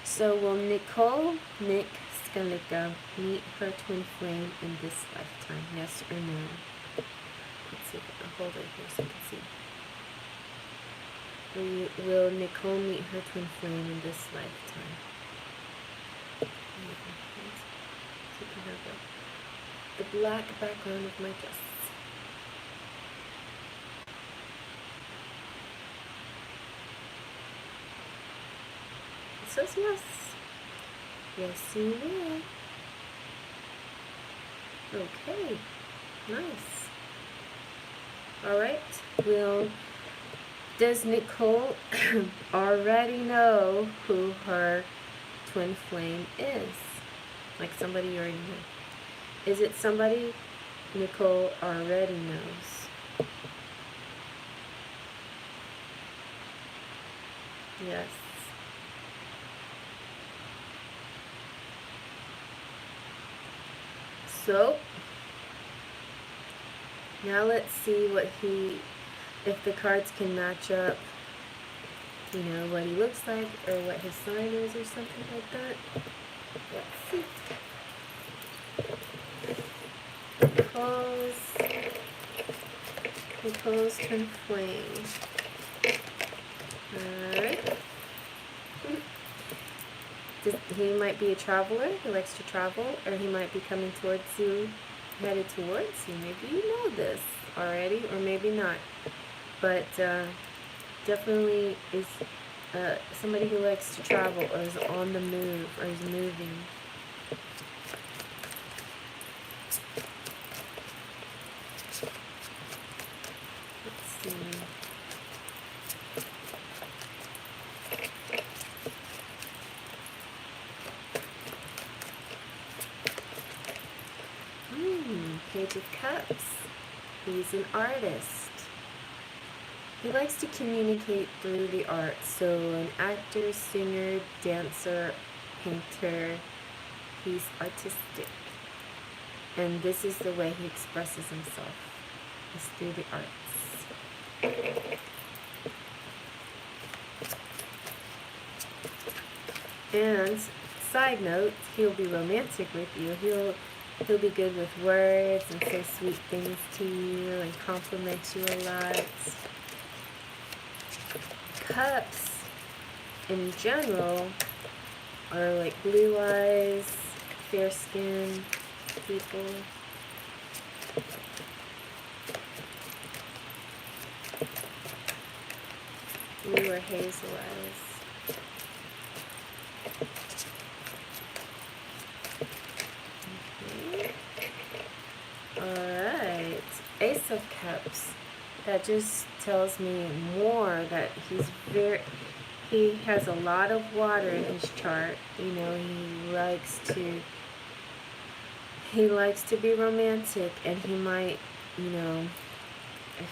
So will Nick Scalica meet her twin flame in this lifetime? Yes or no? Let's see if I can hold it here so you can see. Will Nicole meet her twin flame in this lifetime? The black background of my dress. It says yes. Yes, you will. Okay. Nice. Alright. Will Does Nicole already know who her twin flame is? Like somebody you already know. Is it somebody Nicole already knows? Yes. So, now let's see if the cards can match up, what he looks like or what his sign is or something like that. Let's see. Nicole's twin flame. Alright. He might be a traveler, he likes to travel, or he might be coming towards you, headed towards you. Maybe you know this already, or maybe not. But definitely is somebody who likes to travel, or is on the move, or is moving. Let's see. Page of Cups. He's an artist. He likes to communicate through the arts. So an actor, singer, dancer, painter. He's artistic. And this is the way he expresses himself. Is through the arts. And side note, he'll be romantic with you. He'll be good with words and say sweet things to you and compliment you a lot. Cups, in general, are like blue eyes, fair skin people. Blue or hazel eyes. Alright, Ace of Cups. That just tells me more that he has a lot of water in his chart. He likes to be romantic, and he might, I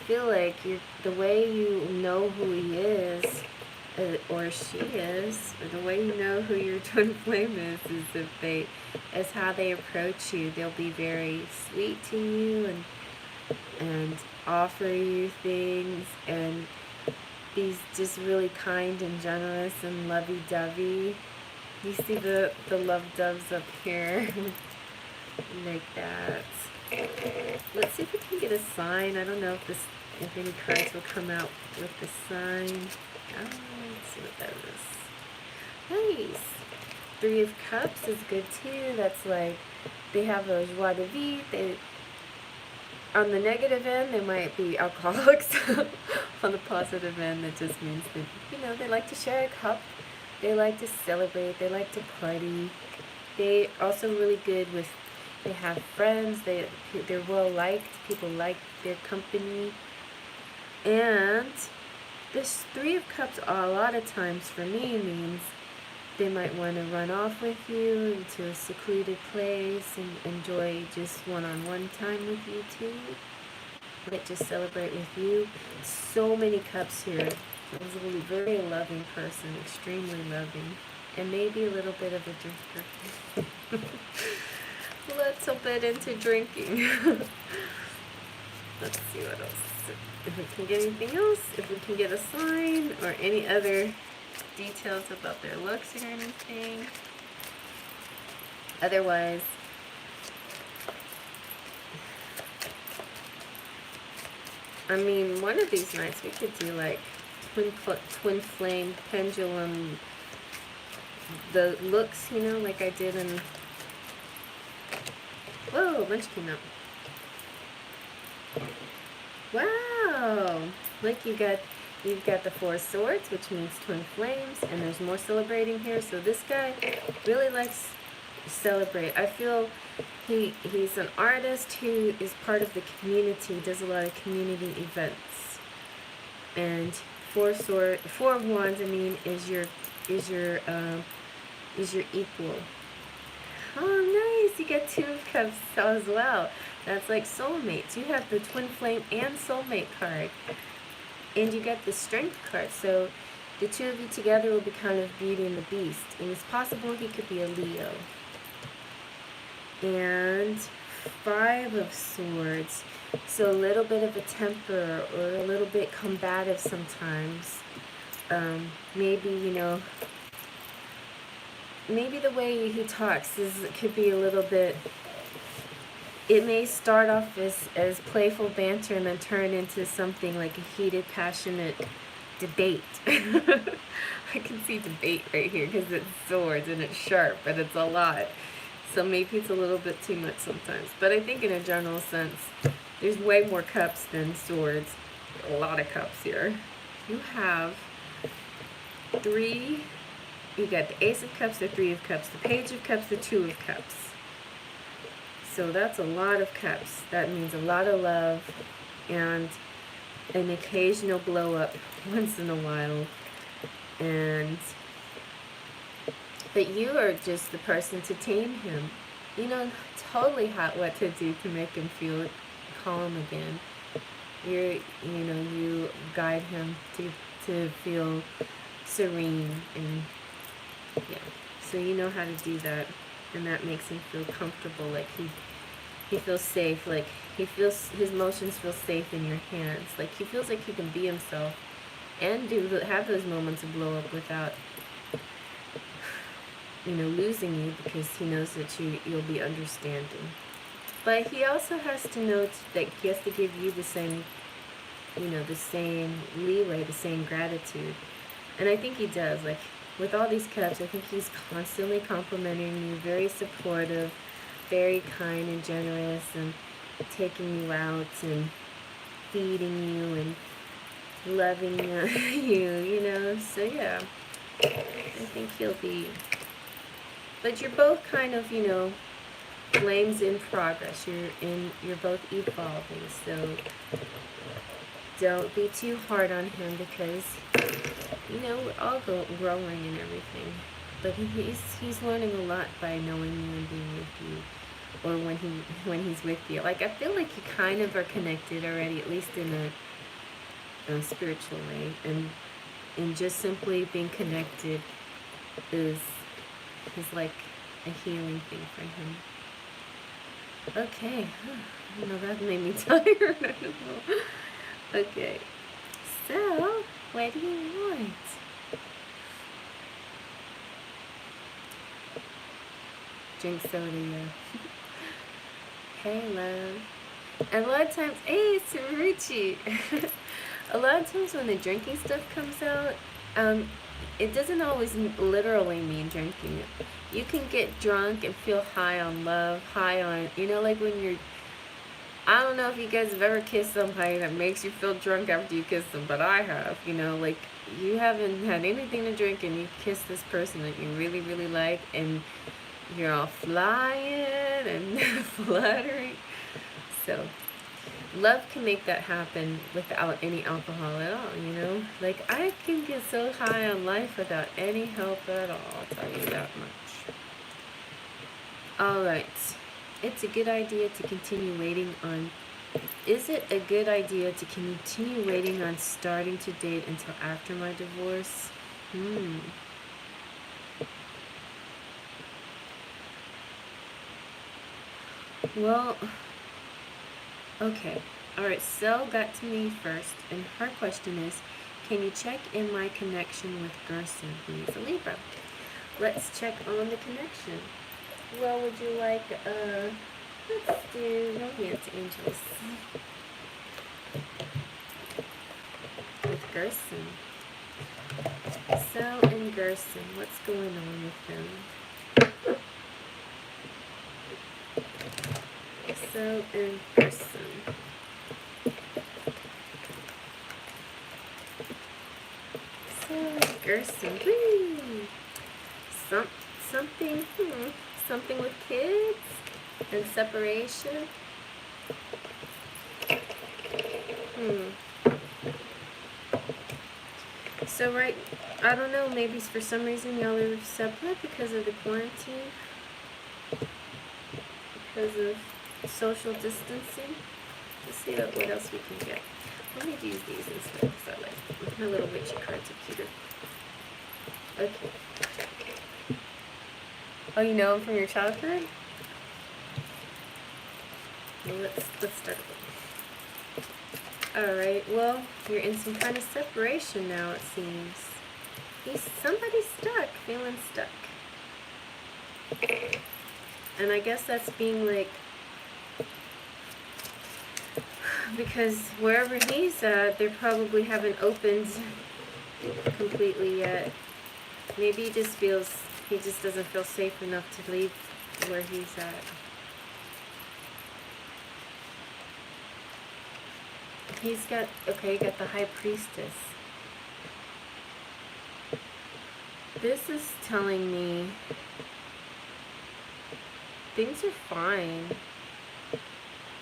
feel like the way you know who he is, or she is, or the way you know who your twin flame is how they approach you. They'll be very sweet to you and offer you things and be just really kind and generous and lovey-dovey. You see the love doves up here like that. Let's see if we can get a sign. I don't know if any cards will come out with the sign. Let's see what that is. Nice. 3 of Cups is good too. That's like they have a joie de vivre. On the negative end, they might be alcoholics. On the positive end, that just means that they like to share a cup. They like to celebrate. They like to party. They also really good with. They have friends. They're well liked. People like their company. And this 3 of Cups a lot of times for me means they might want to run off with you into a secluded place and enjoy just one-on-one time with you too. Like just celebrate with you. So many cups here. He's a very loving person, extremely loving, and maybe a little bit of a drinker. Little bit into drinking. Let's see what else. If we can get anything else, if we can get a sign or any other details about their looks or anything. Otherwise, one of these nights we could do like twin flame pendulum, the looks, like I did in. Whoa, a bunch came out. Wow! Like you've got the 4 swords, which means twin flames, and there's more celebrating here. So this guy really likes to celebrate. I feel he's an artist who is part of the community, does a lot of community events. And Four of Wands, I mean, is your equal. Oh, nice! You get Two of Cups as well. That's like soulmates. You have the Twin Flame and Soulmate card, and you get the Strength card. So the two of you together will be kind of Beauty and the Beast, and it's possible he could be a Leo. And Five of Swords. So a little bit of a temper, or a little bit combative sometimes. Maybe, you know, maybe the way he talks could be a little bit, it may start off as playful banter and then turn into something like a heated, passionate debate. I can see debate right here because it's swords and it's sharp and it's a lot. So maybe it's a little bit too much sometimes. But I think in a general sense, there's way more cups than swords. A lot of cups here. You have three. You got the Ace of Cups, the Three of Cups, the Page of Cups, the Two of Cups. So that's a lot of cups. That means a lot of love and an occasional blow up once in a while. But you are just the person to tame him. You know totally what to do to make him feel calm again. You guide him to feel serene, and yeah. So you know how to do that, and that makes him feel comfortable, like he feels safe, like his emotions feel safe in your hands, like he feels like he can be himself and have those moments of blow up without, you know, losing you, because he knows that you'll be understanding. But he also has to know that he has to give you the same, you know, the same leeway, the same gratitude. And I think he does. Like, with all these cups, I think he's constantly complimenting you, very supportive, very kind and generous, and taking you out and feeding you and loving you, you know. So yeah, I think he'll be. But you're both kind of, you know, flames in progress. You're both evolving. So don't be too hard on him, because, you know, we're all growing and everything. But he's learning a lot by knowing you and being with you, or when he's with you. Like, I feel like you kind of are connected already, at least in a spiritual way, and just simply being connected is like a healing thing for him. Okay, I don't know, that made me tired. I don't know. Okay, so what do you want? Drink soda, yeah. Hey, love. And a lot of times, hey, Saruchi. A lot of times when the drinking stuff comes out, it doesn't always literally mean drinking. You can get drunk and feel high on love, high on, you know, like when you're, I don't know if you guys have ever kissed somebody that makes you feel drunk after you kiss them, but I have, you know, like you haven't had anything to drink and you kiss this person that you really, really like, and you're all flying and fluttering. So love can make that happen without any alcohol at all, you know? Like, I can get so high on life without any help at all, I'll tell you that much. Alright, it's a good idea to continue waiting on... Is it a good idea to continue waiting on starting to date until after my divorce? Well... Okay, alright, Sel got to me first, and her question is, can you check in my connection with Gerson, please? A Libra. Let's check on the connection. Well, would you like, let's do Romance Angels. With Gerson. Sel and Gerson, what's going on with them? Sel and Gerson. Sel and Gerson. Whee! Something with kids and separation. So I don't know, maybe for some reason y'all are separate because of the quarantine, because of social distancing. Let's see what else we can get. Let me use these instead because I like my little witchy cards are cuter. Okay. Oh, you know them from your childhood? Well, let's start with them. Alright, well, you're in some kind of separation now, it seems. Somebody's stuck, feeling stuck. And I guess that's being like, because wherever he's at, they probably haven't opened completely yet. Maybe he just doesn't feel safe enough to leave where he's at. You got the High Priestess. This is telling me things are fine.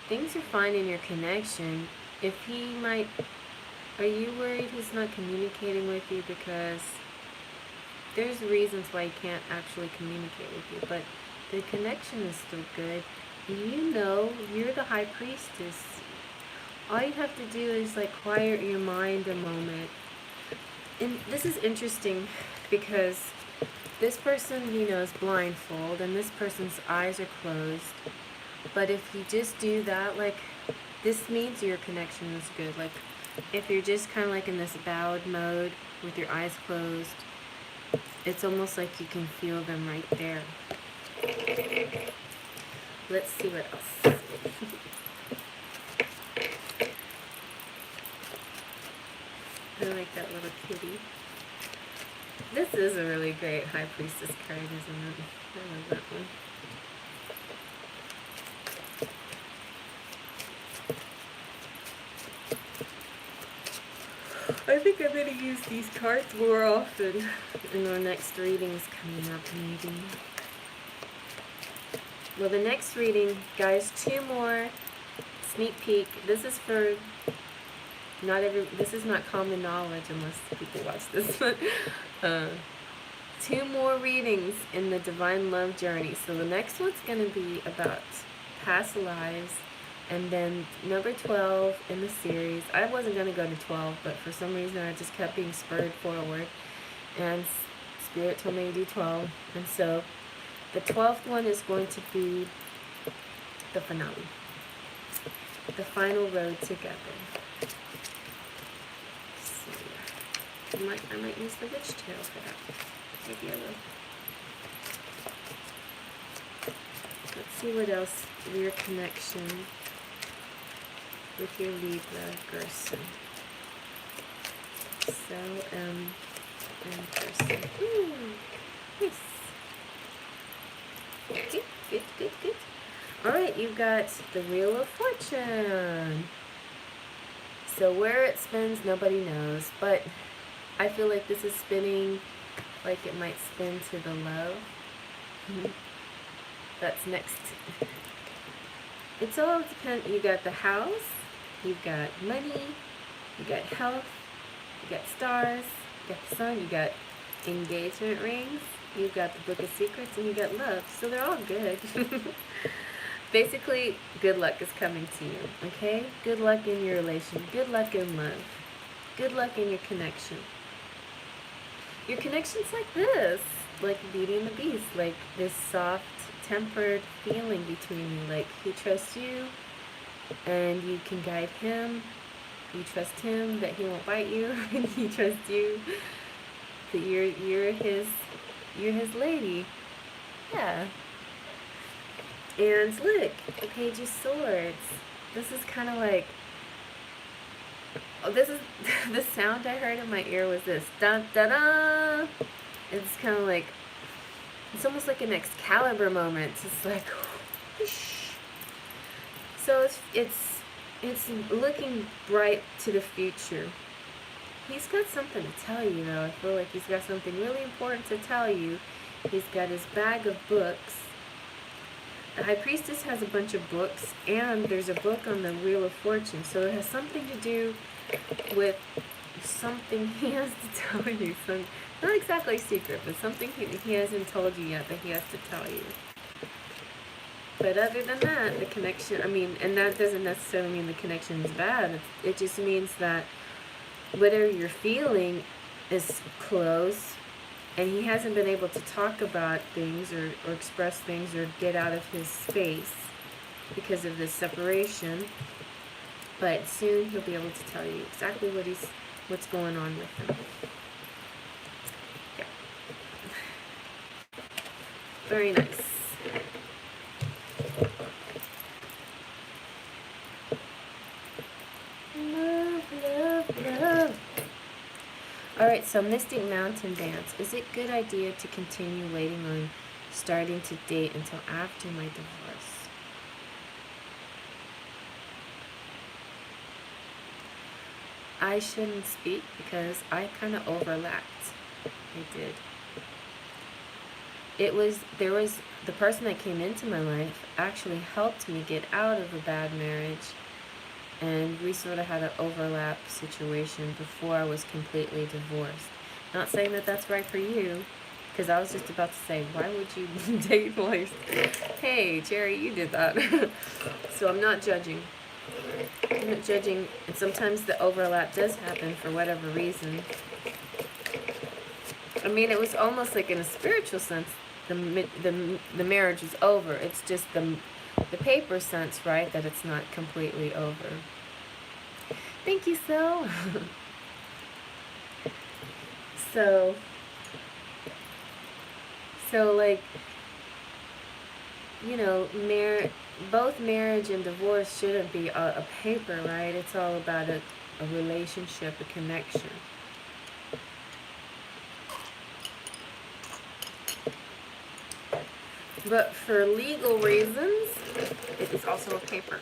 Things are fine in your connection. Are you worried he's not communicating with you? Because there's reasons why he can't actually communicate with you, but the connection is still good. You know, you're the High Priestess. All you have to do is like quiet your mind a moment. And this is interesting because this person, you know, is blindfolded and this person's eyes are closed. But if you just do that, like, this means your connection is good. Like, if you're just kind of like in this bowed mode with your eyes closed, it's almost like you can feel them right there. Let's see what else. I like that little kitty. This is a really great High Priestess card, isn't it? I love that one. I think I'm going to use these cards more often in our next readings coming up, maybe. Well, the next reading, guys, 2 more sneak peek. This is for this is not common knowledge unless people watch this, but 2 more readings in the Divine Love Journey. So the next one's going to be about past lives, and then number 12 in the series. I wasn't going to go to 12, but for some reason I just kept being spurred forward, and Spirit told me to do 12, and so the 12th one is going to be the finale, the final road together. I might use the witch tarot for that. Maybe I will. Let's see what else your connection with your Libra person. So, in person. Nice. Okay, good. Alright, you've got the Wheel of Fortune. So where it spins, nobody knows, but I feel like this is spinning like it might spin to the low. That's next. It's all depend. You got the house, you've got money, you got health, you got stars, you got the sun, you got engagement rings, you got the Book of Secrets, and you got love. So they're all good. Basically, good luck is coming to you, okay? Good luck in your relation. Good luck in love. Good luck in your connection. Your connection's like this, like Beauty and the Beast, like this soft, tempered feeling between you. Like he trusts you, and you can guide him. You trust him that he won't bite you, and he trusts you that you're his lady. Yeah. And look, the Page of Swords. This is kind of like, oh, this is, the sound I heard in my ear was this, dun da da. It's kind of like, it's almost like an Excalibur moment. It's like, whoosh. So it's looking bright to the future. He's got something to tell you, though. I feel like he's got something really important to tell you. He's got his bag of books. The High Priestess has a bunch of books, and there's a book on the Wheel of Fortune. So it has something to do with something he has to tell you. Some, not exactly secret, but something he hasn't told you yet that he has to tell you. But other than that, the connection, I mean, and that doesn't necessarily mean the connection is bad. It just means that whatever you're feeling is close, and he hasn't been able to talk about things or express things or get out of his space because of this separation. But soon he'll be able to tell you exactly what's going on with him. Yeah. Very nice. Love, love, love. Alright, so Mystic Mountain Dance. Is it a good idea to continue waiting on starting to date until after my divorce? I shouldn't speak because I kind of overlapped. I did. There was the person that came into my life actually helped me get out of a bad marriage, and we sort of had an overlap situation before I was completely divorced. Not saying that that's right for you, because I was just about to say, why would you date while you're... Hey, Jerry, you did that. So I'm not judging. I'm not judging, and sometimes the overlap does happen for whatever reason. I mean, it was almost like in a spiritual sense, the marriage is over. It's just the paper sense, right, that it's not completely over. Thank you, Sil. So like, you know, both marriage and divorce shouldn't be a paper, right? It's all about a relationship, a connection. But for legal reasons, it is also a paper.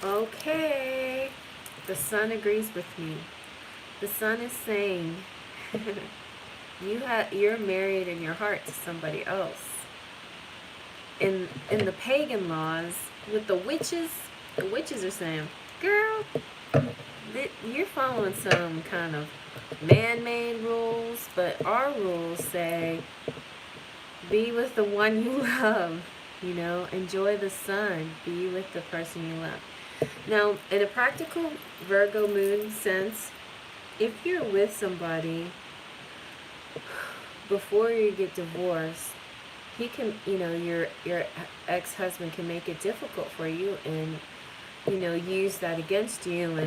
Okay. The sun agrees with me. The sun is saying you're married in your heart to somebody else. In the pagan laws, with the witches are saying, girl, you're following some kind of man-made rules, but our rules say be with the one you love, you know, enjoy the sun, be with the person you love. Now, in a practical Virgo moon sense, if you're with somebody before you get divorced, he can, you know, your ex-husband can make it difficult for you and, you know, use that against you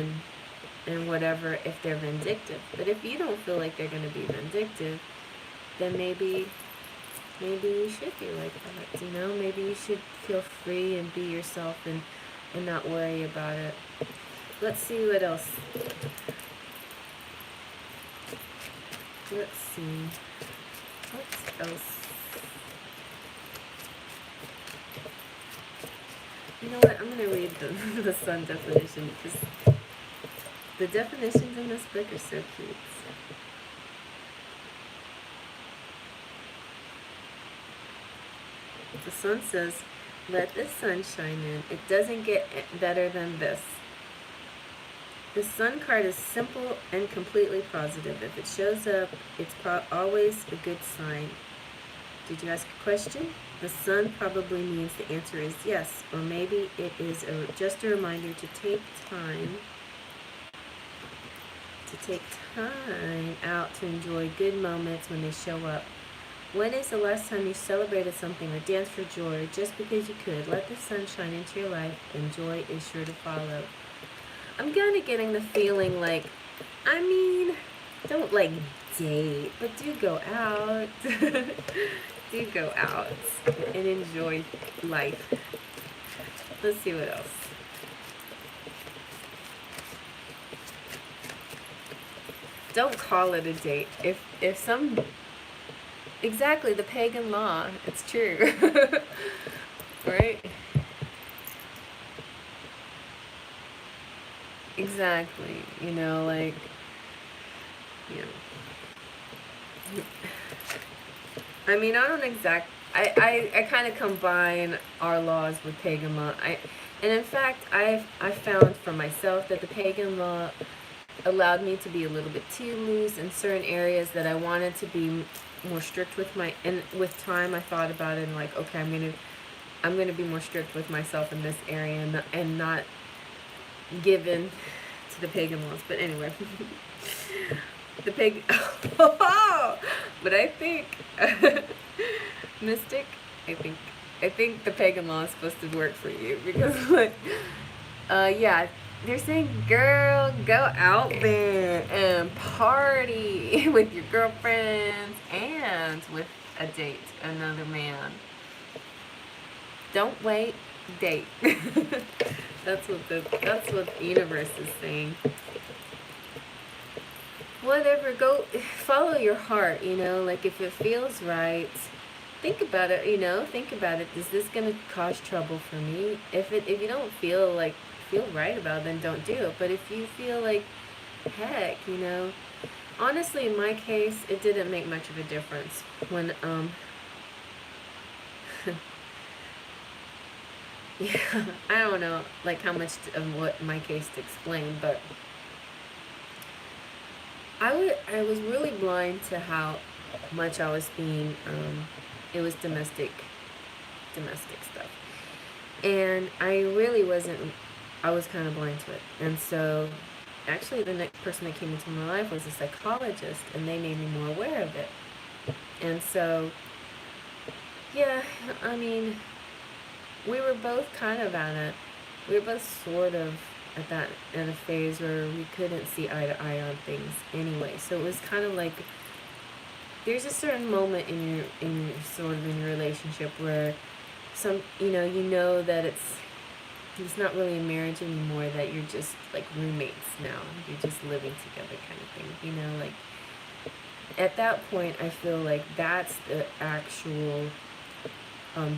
and whatever if they're vindictive. But if you don't feel like they're going to be vindictive, then maybe you should be like that, you know? Maybe you should feel free and be yourself and not worry about it. Let's see what else. Let's see. What else? You know what? I'm going to read the sun definition because the definitions in this book are so cute. The sun says, let the sun shine in. It doesn't get better than this. The sun card is simple and completely positive. If it shows up, it's always a good sign. Did you ask a question? The sun probably means the answer is yes, or maybe it is just a reminder to take time out to enjoy good moments when they show up. When is the last time you celebrated something or danced for joy just because you could? Let the sun shine into your life and joy is sure to follow. I'm kind of getting the feeling like, I mean, don't like date, but do go out. Do go out and enjoy life. Let's see what else. Don't call it a date. If some... Exactly, the pagan law. It's true. Right? Exactly. You know, like, you know. I mean, I don't I kind of combine our laws with pagan law. And in fact, I found for myself that the pagan law allowed me to be a little bit too loose in certain areas that I wanted to be more strict with and with time I thought about it and like, okay, I'm gonna be more strict with myself in this area and not give in to the pagan laws. But anyway, the pig. But I think mystic. I think the pagan law is supposed to work for you because like, yeah. They're saying, girl, go out there and party with your girlfriends and with a date, another man. Don't wait, date. That's what the universe is saying. Whatever, go follow your heart, like if it feels right, think about it, think about it. Is this gonna cause trouble for me? If you don't feel right about it, then don't do it. But if you feel like, heck, honestly, in my case, it didn't make much of a difference when yeah, I don't know like how much of what my case to explain, but I was really blind to how much I was being it was domestic stuff, and I really wasn't. I was kind of blind to it. And so actually the next person that came into my life was a psychologist, and they made me more aware of it. And so, yeah, I mean, we were both sort of at a phase where we couldn't see eye to eye on things anyway. So it was kind of like, there's a certain moment in your relationship where that it's not really a marriage anymore, that you're just like roommates now. You're just living together kind of thing, like at that point I feel like that's the actual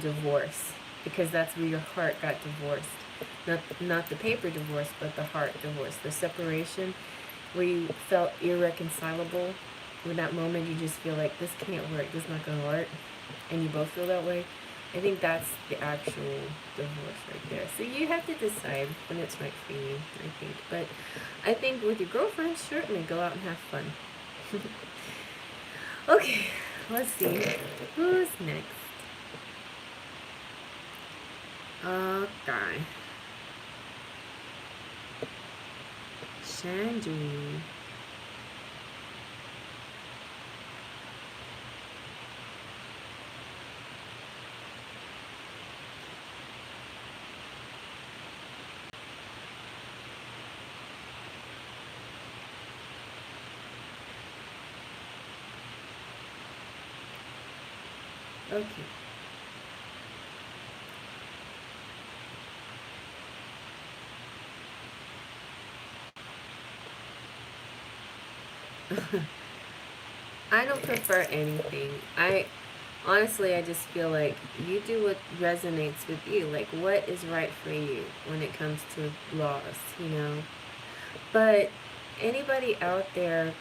divorce, because that's where your heart got divorced. Not the paper divorce, but the heart divorce. The separation where you felt irreconcilable. In that moment you just feel like this can't work, this is not gonna work, and you both feel that way. I think that's the actual divorce right there. So you have to decide when it's right for you, I think. But I think with your girlfriend, certainly go out and have fun. Okay, let's see. Who's next? Okay. Shandry. Okay. I don't prefer anything. Honestly, I just feel like you do what resonates with you. Like, what is right for you when it comes to laws, But anybody out there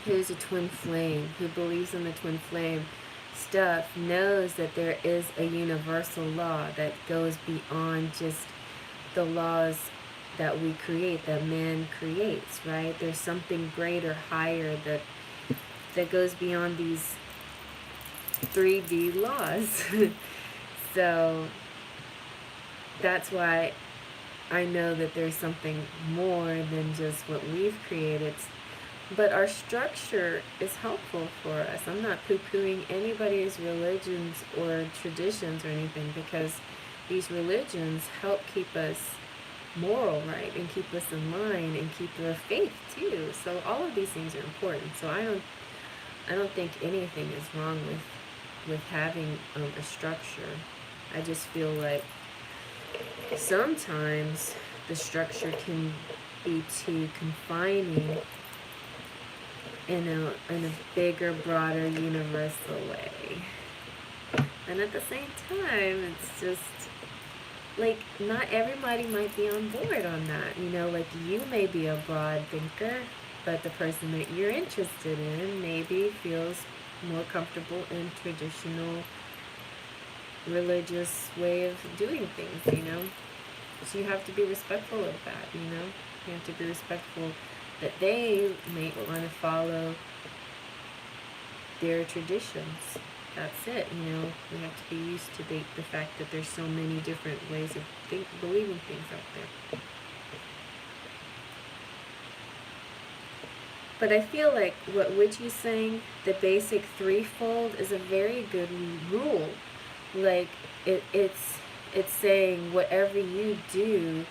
who's a twin flame, who believes in the twin flame stuff, knows that there is a universal law that goes beyond just the laws that we create, that man creates, right? There's something greater, higher, that goes beyond these 3D laws. So that's why I know that there's something more than just what we've created. But our structure is helpful for us. I'm not poo-pooing anybody's religions or traditions or anything, because these religions help keep us moral, right, and keep us in line and keep our faith too. So all of these things are important. So I don't think anything is wrong with having a structure. I just feel like sometimes the structure can be too confining in a bigger, broader, universal way. And at the same time, it's just like not everybody might be on board on that. Like you may be a broad thinker, but the person that you're interested in maybe feels more comfortable in traditional religious way of doing things, So you have to be respectful of that, You have to be respectful that they may want to follow their traditions. That's it. You know, we have to be used to the fact that there's so many different ways of believing things out there. But I feel like what Witchy's saying, the basic threefold, is a very good rule. Like, it's saying whatever you do,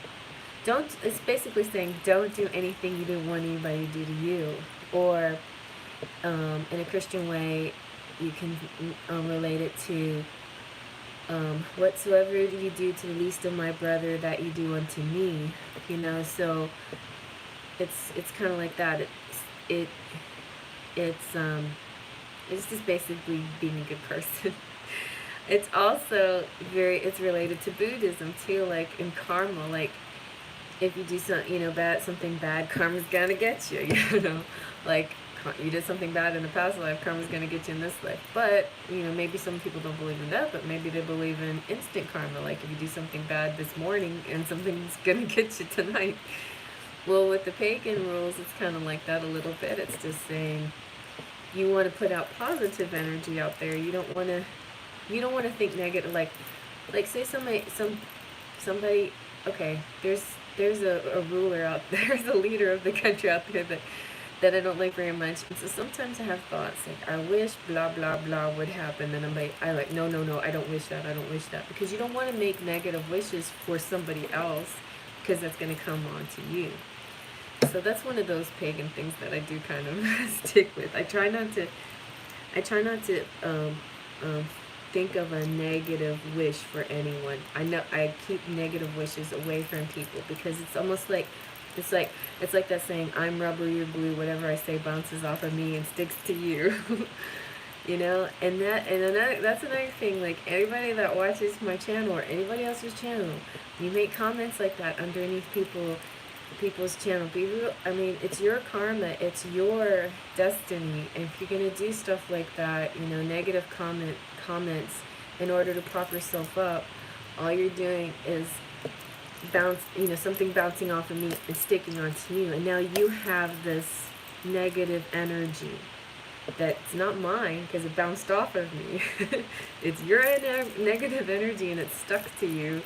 it's basically saying don't do anything you don't want anybody to do to you. Or, in a Christian way, you can relate it to, whatsoever you do to the least of my brother, that you do unto me. You know, so it's kind of like that. It's just basically being a good person. It's also it's related to Buddhism too, like in karma. Like, if you do something bad, karma's gonna get you. You know, like, you did something bad in the past life, karma's gonna get you in this life. But maybe some people don't believe in that, but maybe they believe in instant karma. Like, if you do something bad this morning, and something's gonna get you tonight. Well, with the pagan rules, it's kind of like that a little bit. It's just saying you want to put out positive energy out there. You don't want to think negative. Like say somebody. Okay, there's a ruler out there, there's a leader of the country out there that I don't like very much. And so sometimes I have thoughts like, I wish blah blah blah would happen, and I'm like, no, I don't wish that. Because you don't want to make negative wishes for somebody else, because that's going to come on to you. So that's one of those pagan things that I do kind of stick with. I try not to think of a negative wish for anyone. I know I keep negative wishes away from people, because it's almost like it's like that saying, I'm rubber, you're glue, whatever I say bounces off of me and sticks to you. You know, and that's another thing. Like, everybody that watches my channel or anybody else's channel, you make comments like that underneath people's channel. It's your karma, it's your destiny. And if you're gonna do stuff like that, negative comments in order to prop yourself up, all you're doing is something bouncing off of me and sticking onto you, and now you have this negative energy that's not mine, because it bounced off of me. It's your negative energy, and it's stuck to you,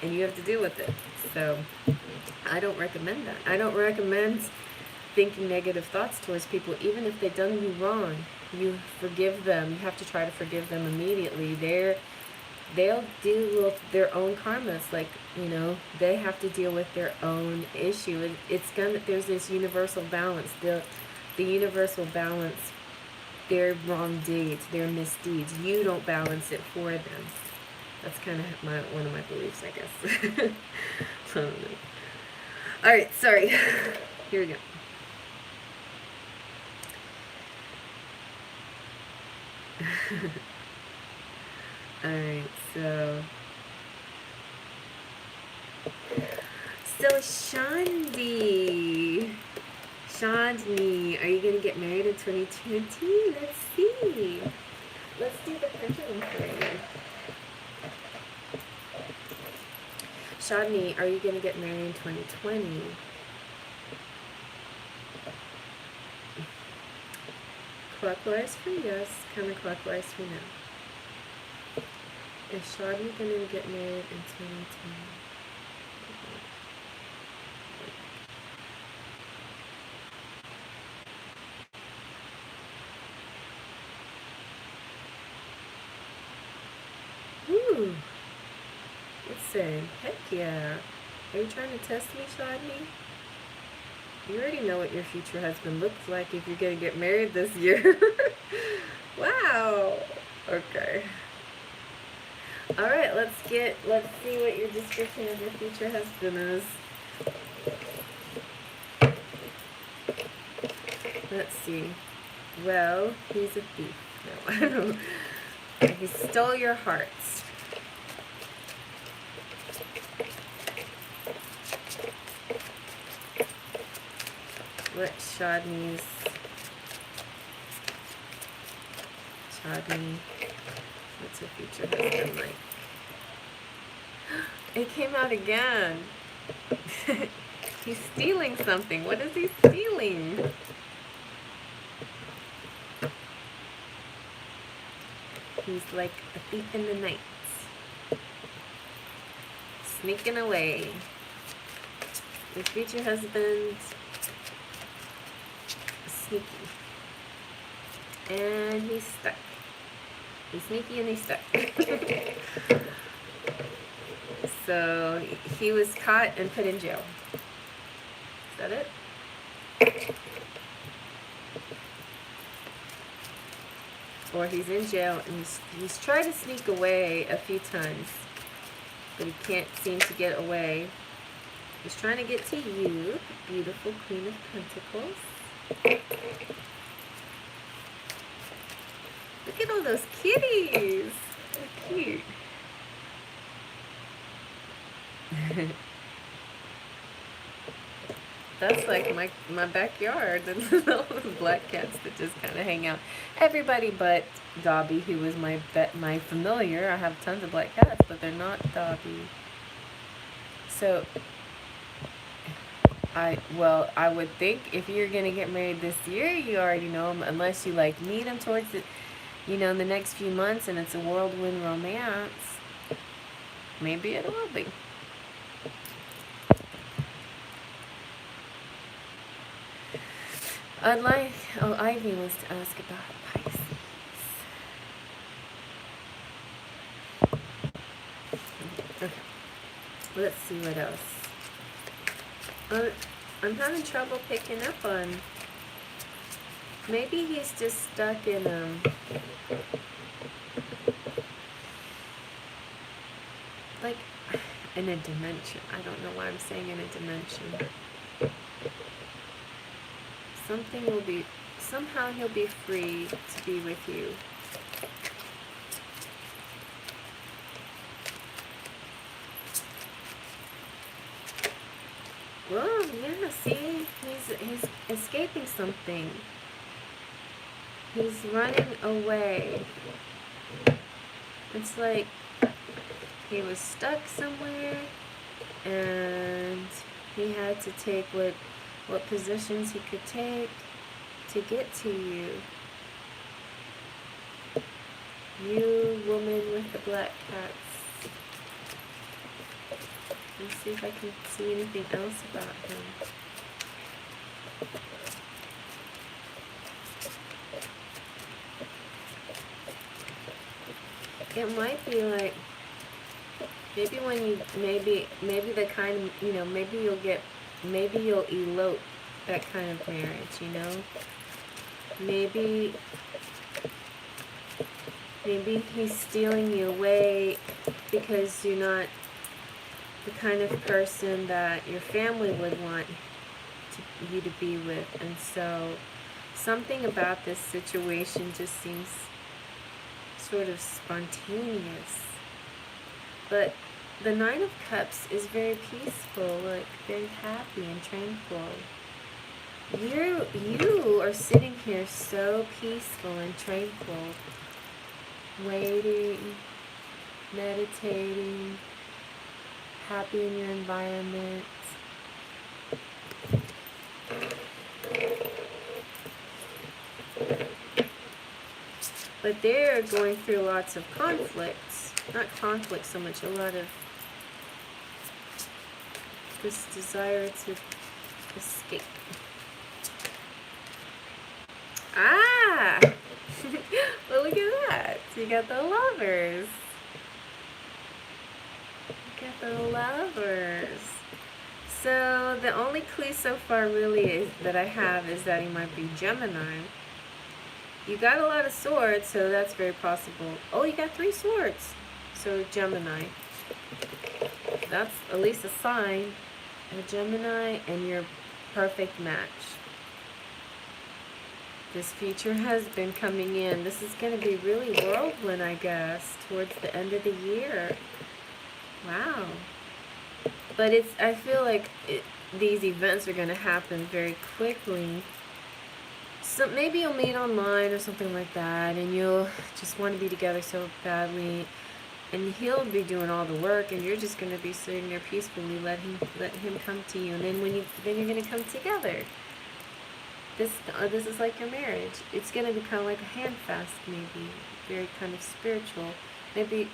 and you have to deal with it. So I don't recommend that. I don't recommend thinking negative thoughts towards people, even if they've done you wrong. You forgive them. You have to try to forgive them immediately. They'll deal with their own karmas. Like, they have to deal with their own issue. There's this universal balance. The universal balance their wrong deeds, their misdeeds. You don't balance it for them. That's kind of one of my beliefs, I guess. I don't know. All right, sorry. Here we go. All right, so Chandni, are you gonna get married in 2020? Let's see. Let's do the pendulum for you. Chandni, are you gonna get married in 2020? Clockwise for yes, counterclockwise for no. Is Chandni gonna get married in 2020? Ooh, it's saying, heck yeah. Are you trying to test me, Chandni? You already know what your future husband looks like if you're gonna get married this year. Wow. Okay. All right, let's see what your description of your future husband is. Let's see. Well, he's a thief. No, I don't know. He stole your hearts. What Chandni, what's her future husband like? It came out again. He's stealing something. What is he stealing? He's like a thief in the night. Sneaking away. His future husband. Sneaky. And he's stuck. He's sneaky and he's stuck. So he was caught and put in jail. Is that it? Or he's in jail and he's tried to sneak away a few times, but he can't seem to get away. He's trying to get to you, the beautiful Queen of Pentacles. Look at all those kitties. They're cute. That's like my backyard. All the black cats that just kind of hang out. Everybody but Dobby, who was my familiar. I have tons of black cats, but they're not Dobby. So I would think if you're gonna get married this year, you already know them, unless you like meet them towards the, in the next few months, and it's a whirlwind romance. Maybe it will be. Ivy wants to ask about Pisces. Okay. Let's see what else. I'm having trouble picking up on. Maybe he's just stuck in like in a dimension. I don't know why I'm saying in a dimension. Somehow he'll be free to be with you. Well, yeah, see, he's escaping something. He's running away. It's like he was stuck somewhere and he had to take what positions he could take to get to you. You, woman with the black cats. Let's see if I can see anything else about him. It might be like, maybe when you, maybe the kind of, maybe you'll elope, that kind of marriage, Maybe he's stealing you away because you're not the kind of person that your family would want you to be with. And so something about this situation just seems sort of spontaneous. But the Nine of Cups is very peaceful, like very happy and tranquil. You are sitting here so peaceful and tranquil, waiting, meditating, happy in your environment. But they're going through lots of conflicts. Not conflict so much, a lot of this desire to escape. Ah! Well, look at that. You got the Lovers. So the only clue so far really that I have is that he might be Gemini. You got a lot of swords, so that's very possible. Oh, you got 3 swords. So Gemini. That's at least a sign. A Gemini and your perfect match. This future husband coming in. This is going to be really whirlwind, I guess, towards the end of the year. Wow. But I feel like these events are going to happen very quickly. So maybe you'll meet online or something like that, and you'll just want to be together so badly. And he'll be doing all the work, and you're just gonna be sitting there peacefully, let him come to you, and then then you're gonna come together. This is like your marriage. It's gonna be kind of like a hand fast, maybe very kind of spiritual, maybe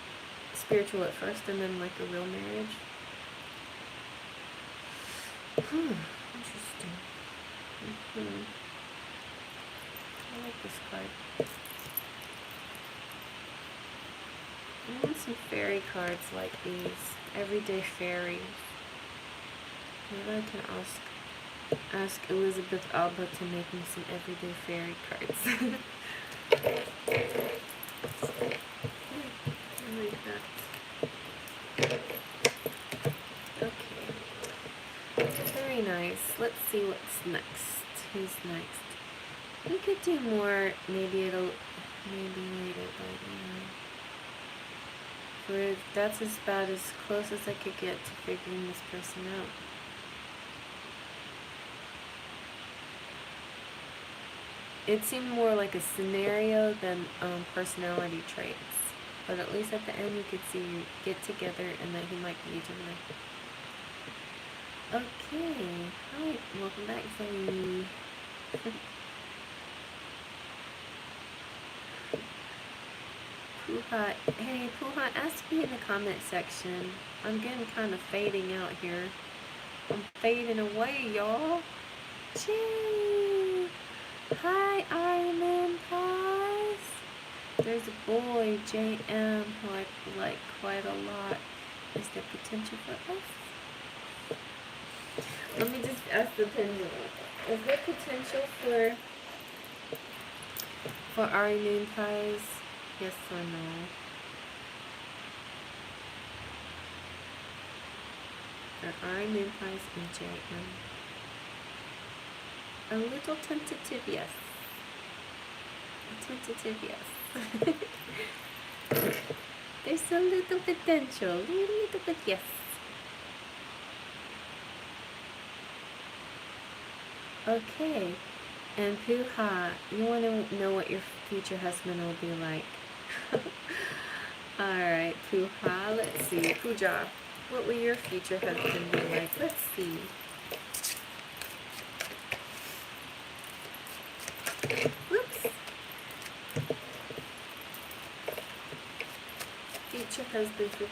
spiritual at first, and then like a real marriage. Interesting. I like this card. I want some fairy cards like these. Everyday fairies. Maybe I can ask Elizabeth Alba to make me some everyday fairy cards. I like that. Okay. Very nice. Let's see what's next. Who's next? We could do more. Maybe later, but that's about as close as I could get to figuring this person out. It seemed more like a scenario than personality traits. But at least at the end you could see you get together and that he might be a Gemini. Okay. Hi, welcome back, Zoe. Puha, hey Puha, ask me in the comment section. I'm getting kind of fading out here. I'm fading away, y'all. Gee. Hi, Ironman Pies. There's a boy, JM, who I like quite a lot. Is there potential for us? Let me just ask the pendulum. Is there potential for Ironman Pies? Yes or no? There are Ironman Pies and JM. A little tentative yes. A tentative yes. There's a little potential. A little bit yes. Okay. And Puha, you want to know what your future husband will be like? Alright, Puha, let's see. Pooja, what will your future husband be like? Let's see. Whoops. Future husband for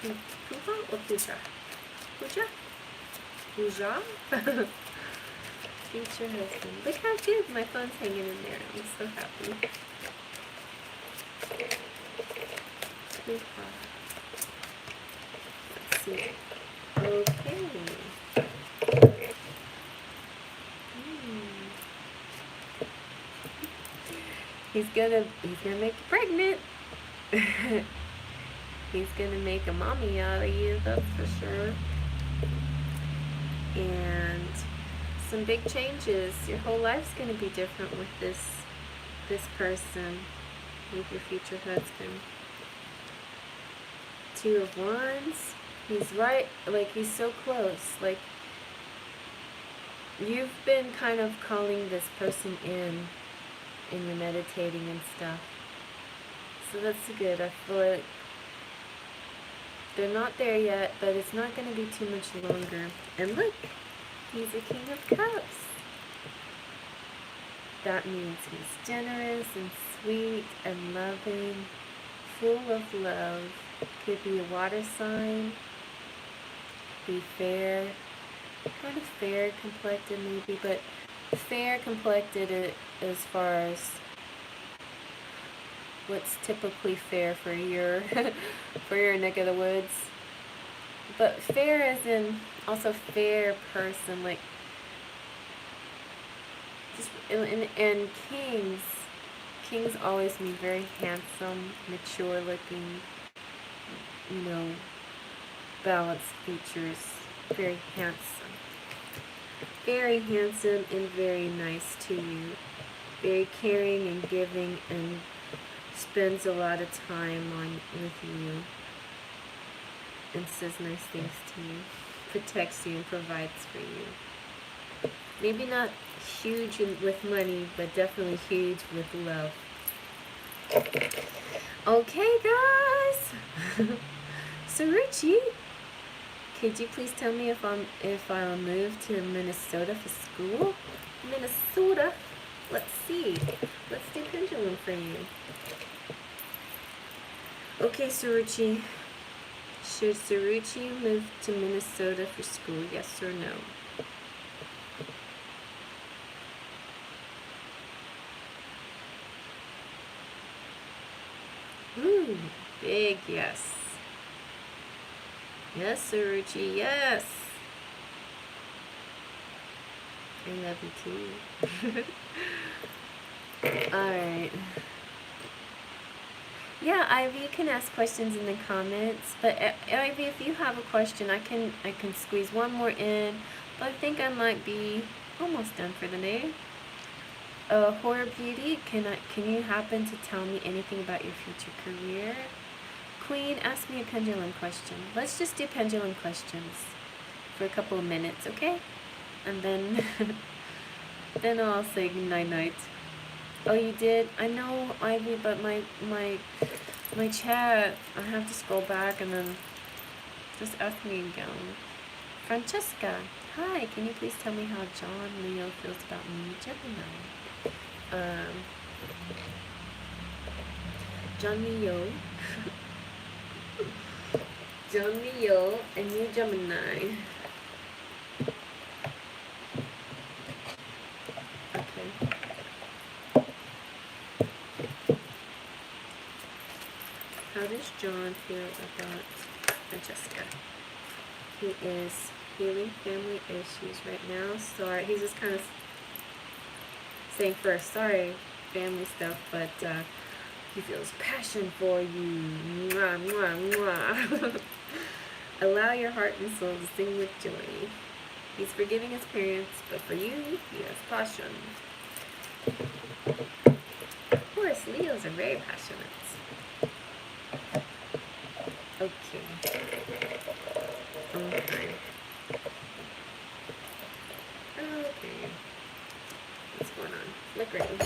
Puha or Pooja? Pooja? Pooja? Future husband. Look how cute my phone's hanging in there. I'm so happy. Pooha. Let's see. Okay. He's gonna make you pregnant. He's gonna make a mommy out of you, that's for sure. And some big changes. Your whole life's gonna be different with this person, with your future husband. Two of Wands. He's right, like he's so close. Like you've been kind of calling this person in your meditating and stuff. So that's good. I feel like they're not there yet, but it's not going to be too much longer. And look, he's a King of Cups. That means he's generous and sweet and loving, full of love. Could be a water sign, be fair, kind of fair complected maybe, but fair complected as far as what's typically fair for your for your neck of the woods. But fair as in also fair person, like just and kings always mean very handsome, mature looking, you know, balanced features, very handsome. Very handsome and very nice to you. Very caring and giving and spends a lot of time with you and says nice things to you, protects you and provides for you. Maybe not huge with money, but definitely huge with love. Okay, guys. Saruchi, could you please tell me if I'll move to Minnesota for school? Minnesota? Let's see. Let's do pendulum for you. Okay, Saruchi. Should Saruchi move to Minnesota for school? Yes or no? Ooh, big yes. Yes, Saruchi, yes. I love you too. Alright. Yeah, Ivy, you can ask questions in the comments. But Ivy, if you have a question, I can squeeze one more in. But I think I might be almost done for the day. Horror Beauty, can you happen to tell me anything about your future career? Queen, ask me a pendulum question. Let's just do pendulum questions for a couple of minutes, okay? And then then I'll say night-night. Oh, you did? I know, Ivy, but my chat, I have to scroll back and then just ask me again. Francesca, hi, can you please tell me how John Leo feels about me, Gemini? John Leo. John Leo and you Gemini. Okay. How does John feel about Francesca? He is healing family issues right now. Sorry, he's just kind of saying first, sorry, family stuff, but he feels passion for you. Mwah, mwah, mwah. Allow your heart and soul to sing with joy. He's forgiving his parents, but for you, he has passion. Of course, Leos are very passionate. Okay. Okay. Okay. What's going on? Flickering.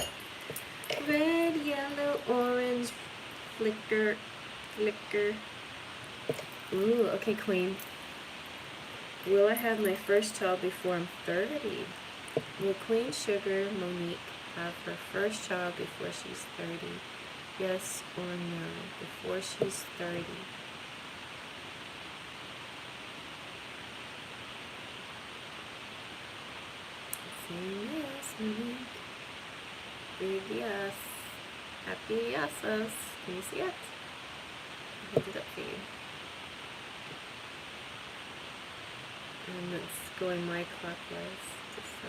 Red, yellow, orange, flicker, flicker. Ooh, okay, Queen. Will I have my first child before I'm 30? Will Queen Sugar Monique have her first child before she's 30? Yes or no? Before she's 30. Saying yes, Monique. Big yes. Happy yeses. Can you see it? Hold it up for you. And it's going my clockwise. Just so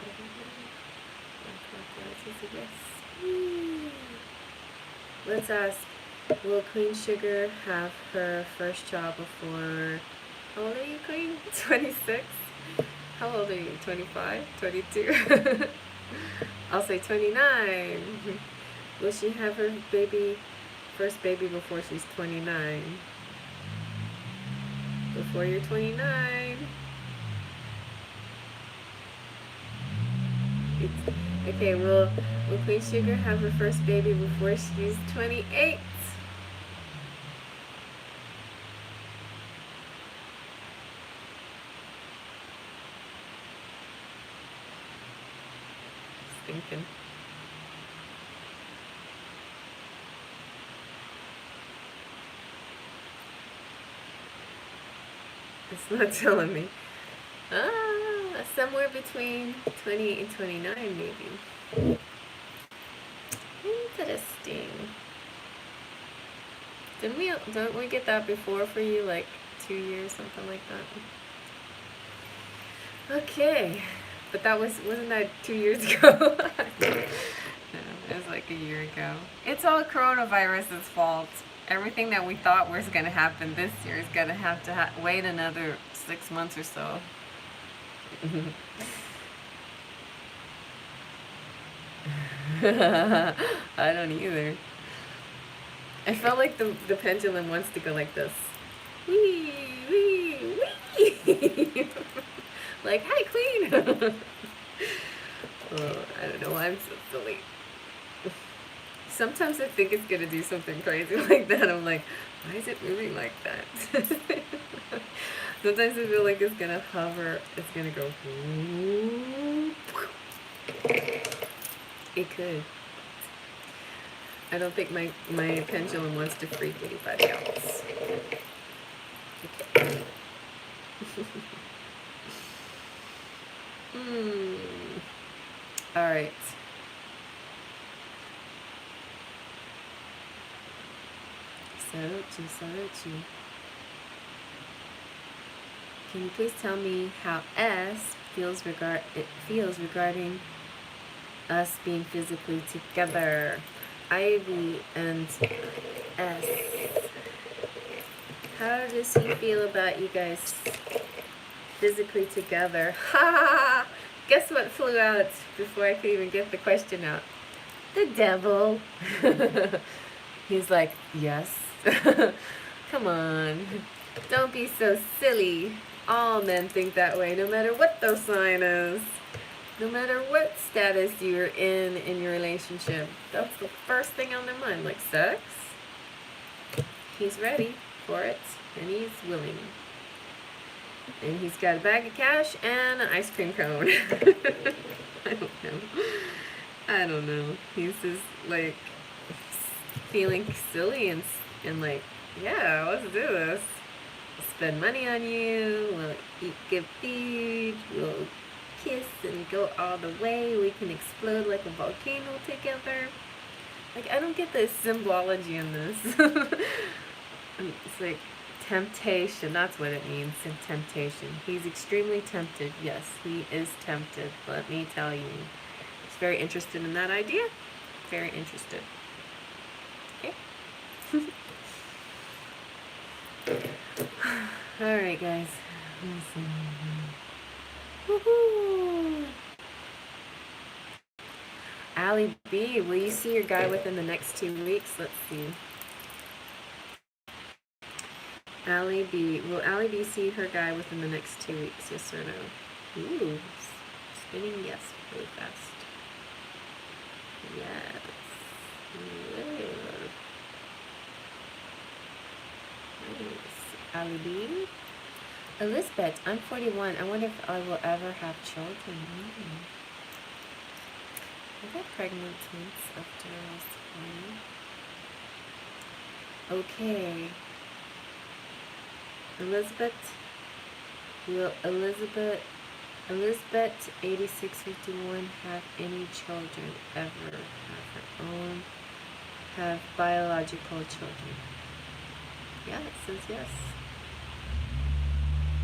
my clockwise is a yes. Whee! Let's ask, will Queen Sugar have her first child before, how old are you, Queen? 26? How old are you? 25? 22? I'll say 29. Will she have her first baby before she's 29? Before you're 29. Okay, will Queen Sugar have her first baby before she's 28? Just thinking. It's not telling me. Somewhere between 28 and 29, maybe. Interesting. Don't we get that before for you, like 2 years, something like that? Okay, but wasn't that 2 years ago? No, it was like a year ago. It's all coronavirus's fault. Everything that we thought was gonna happen this year is gonna have to wait another 6 months or so. I don't either. I felt like the pendulum wants to go like this. Wee, wee, wee. Like, hi, Queen. Oh, I don't know why I'm so silly. Sometimes I think it's gonna do something crazy like that. I'm like, why is it moving like that? Sometimes I feel like it's gonna hover. It's gonna go. It could. I don't think my pendulum wants to freak anybody else. Okay. All right. Salucci. Can you please tell me how S feels regarding us being physically together? Ivy and S. How does he feel about you guys physically together? Ha! Guess what flew out before I could even get the question out? The devil. He's like, yes. Come on. Don't be so silly. All men think that way, no matter what their sign is. No matter what status you're in your relationship. That's the first thing on their mind. Like sex? He's ready for it, and he's willing. And he's got a bag of cash and an ice cream cone. I don't know. He's just like feeling silly and like, yeah, let's do this. We'll spend money on you. We'll eat good food. We'll kiss and go all the way. We can explode like a volcano together. Like, I don't get the symbology in this. It's like temptation. That's what it means. Temptation. He's extremely tempted. Yes, he is tempted. Let me tell you. He's very interested in that idea. Very interested. Okay. All right, guys. Woohoo! Allie B, will you see your guy within the next 2 weeks? Let's see. Allie B, will Allie B see her guy within the next 2 weeks? Yes or no? Ooh, spinning yes really fast. Yes. Nice. Allie B. Elizabeth, I'm 41. I wonder if I will ever have children. I got pregnant once after I was 20. Okay. Will Elizabeth 8651 have any children ever? Have biological children? Yeah, it says yes.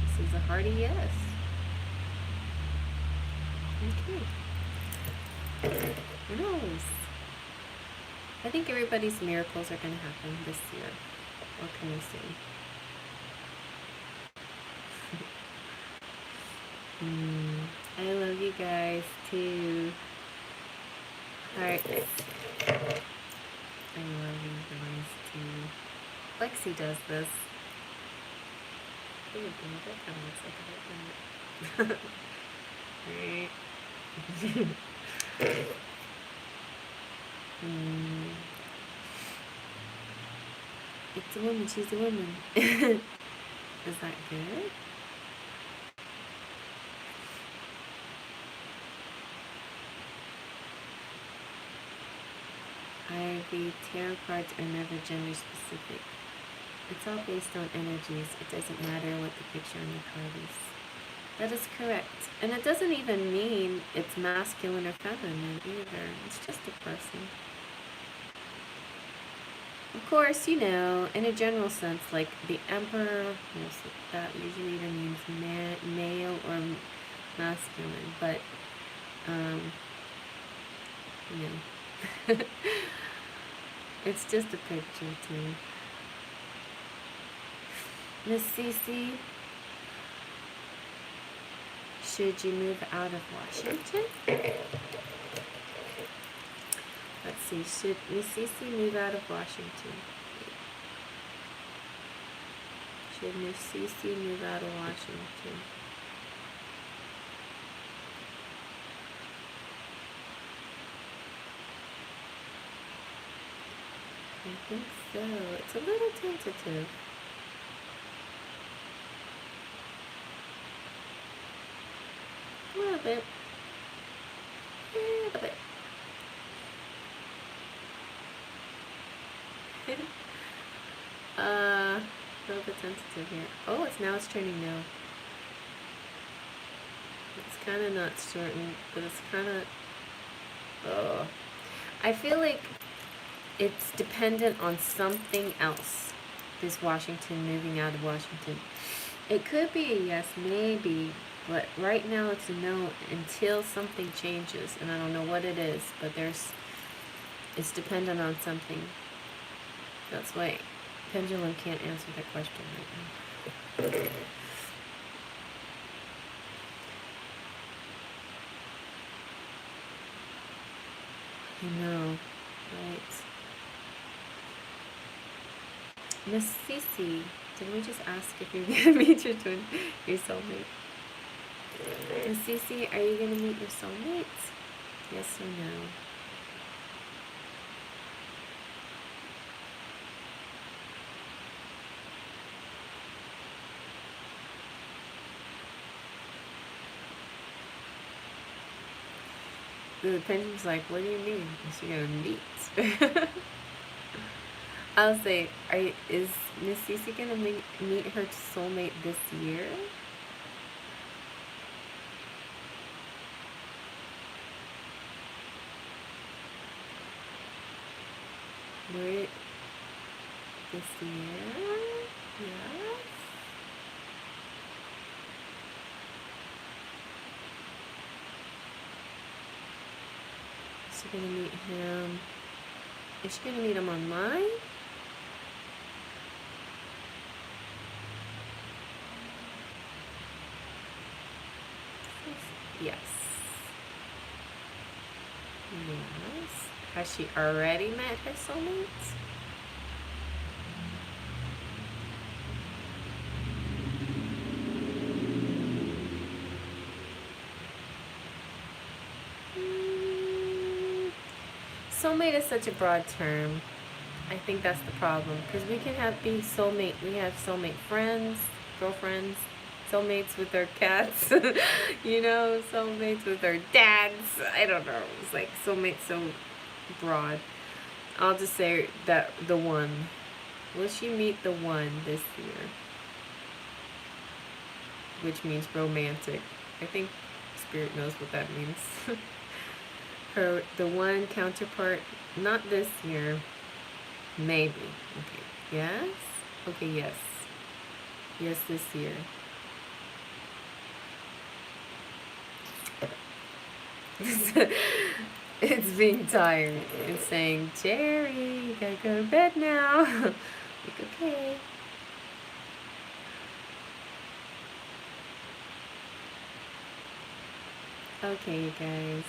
This is a hearty yes. Okay. Who knows? I think everybody's miracles are going to happen this year. What can we say? I love you guys too. Alright. I love you guys too. Lexi does this. Ooh, that kind of looks like a bit. Alright. It's a woman, she's a woman. Is that good? I agree, tarot cards are never gender specific. It's all based on energies. It doesn't matter what the picture on the card is. That is correct. And it doesn't even mean it's masculine or feminine either. It's just a person. Of course, you know, in a general sense, like the emperor, that usually either means male or masculine, but, you know, it's just a picture too. Miss Cece, should you move out of Washington? Let's see, should Miss Cece move out of Washington? Should Miss Cece move out of Washington? I think so. It's a little tentative. A little bit. A little bit. A little bit tentative here. Oh, it's turning now. It's kind of not shortened, but it's kind of. Oh, I feel like it's dependent on something else. This Washington, moving out of Washington. It could be a yes, maybe, but right now it's a no until something changes, and I don't know what it is, but it's dependent on something. That's why pendulum can't answer that question right now. I know, right? Miss Cece, did we just ask if you're gonna meet your soulmate? Miss Cece, are you gonna meet your soulmate? Yes or no? The pendulum's like, what do you mean? Is she gonna meet? I'll say, is Miss Cece gonna meet her soulmate this year? Where this year? Yes. Is she gonna meet him? Is she gonna meet him online? Yes. Yes. Has she already met her soulmates? Soulmate is such a broad term. I think that's the problem, because we can be soulmate. We have soulmate friends, girlfriends, soulmates with our cats, soulmates with our dads. I don't know. It's like soulmate so broad. I'll just say that the one. Will she meet the one this year? Which means romantic. I think Spirit knows what that means. The one counterpart, not this year. Maybe. Okay. Yes? Okay, yes. Yes, this year. It's being tired. It's saying, Jerry, you gotta go to bed now. Like, okay. Okay, you guys.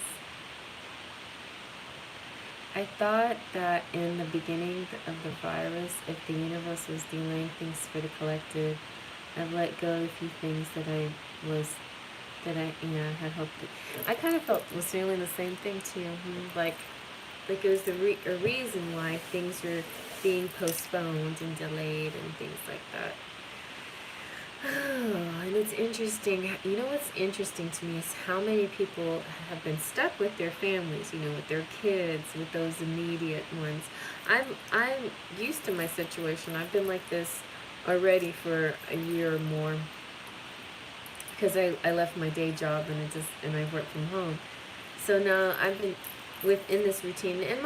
I thought that in the beginning of the virus, if the universe was delaying things for the collective, I've let go of a few things that I had hoped to. I kind of was feeling the same thing too. Like it was a reason why things were being postponed and delayed and things like that. Oh, and it's interesting. You know what's interesting to me is how many people have been stuck with their families, with their kids, with those immediate ones. I'm used to my situation. I've been like this already for a year or more because I left my day job and I work from home. So now I've been within this routine, and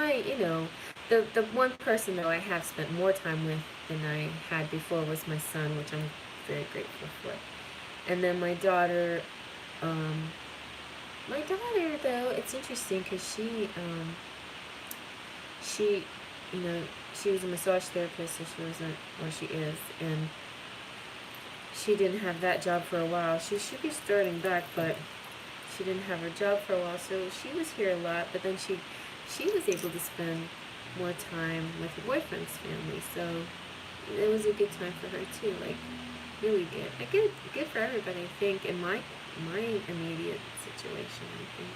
the one person that I have spent more time with than I had before was my son, which I'm very grateful for. And then my daughter though, it's interesting because she was a massage therapist, so she is, and she didn't have that job for a while. She should be starting back, but she didn't have her job for a while, so she was here a lot, but then she was able to spend more time with her boyfriend's family, so it was a good time for her too, like really good. Good for everybody, I think, in my immediate situation. I think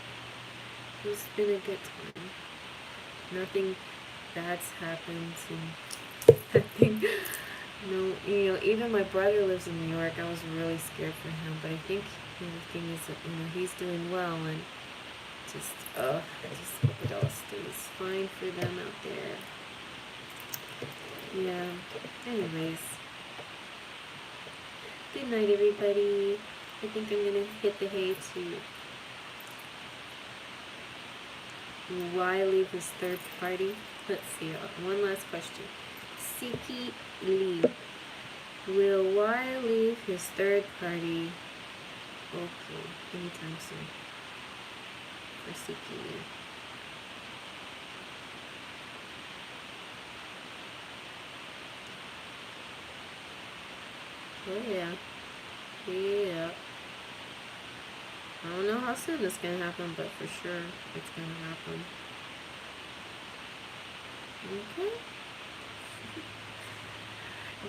it's been a good time. that's happened to I think no, even my brother lives in New York. I was really scared for him, but I think the thing is that he's doing well, and just I just hope it all stays fine for them out there. Yeah. Anyways, good night, everybody. I think I'm gonna hit the hay too. Why leave his third party? Let's see. One last question. Siki Lee. Will Y leave his third party? Okay, anytime soon. For Siki Lee. Oh yeah. Yeah. I don't know how soon it's gonna happen, but for sure it's gonna happen. Okay.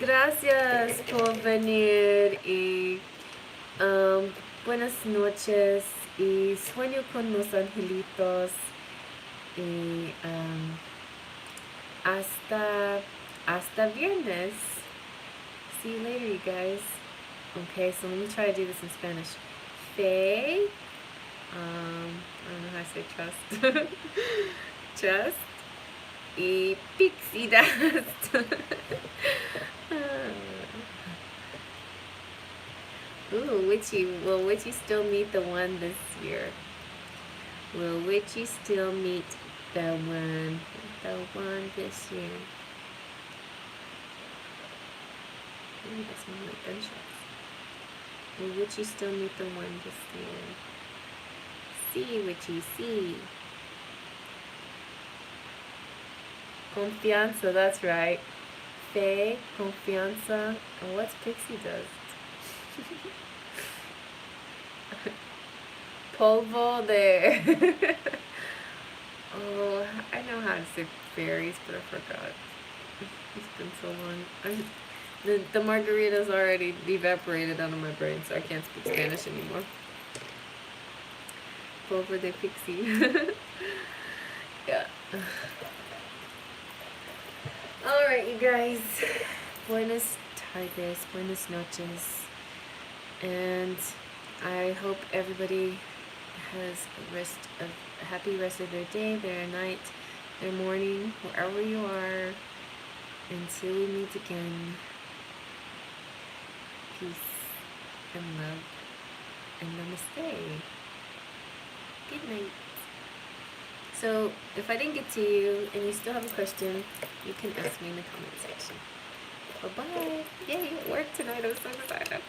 Gracias por venir y buenas noches y sueño con los angelitos y hasta viernes. See you later, you guys. Okay, so let me try to do this in Spanish. Fe, I don't know how to say trust. Trust y pixie dust. Ooh, Witchy. Will Witchy still meet the one this year? Will Witchy still meet the one this year? Ooh, that's more like gunshots. Will Witchy still meet the one this year? See, Witchy, see. Confianza, that's right. Fe, confianza. And what's pixie dust? Polvo de. Oh, I know how to say fairies, but I forgot. It's been so long. The margarita's already evaporated out of my brain, so I can't speak Spanish anymore. Polvo de pixie. Yeah. Alright, you guys. Buenas tardes, buenas noches. And I hope everybody has a happy rest of their day, their night, their morning, wherever you are. Until we meet again, peace and love and namaste. Good night. So if I didn't get to you and you still have a question, you can ask me in the comment section. Bye-bye. Yay, it worked tonight. I'm so excited.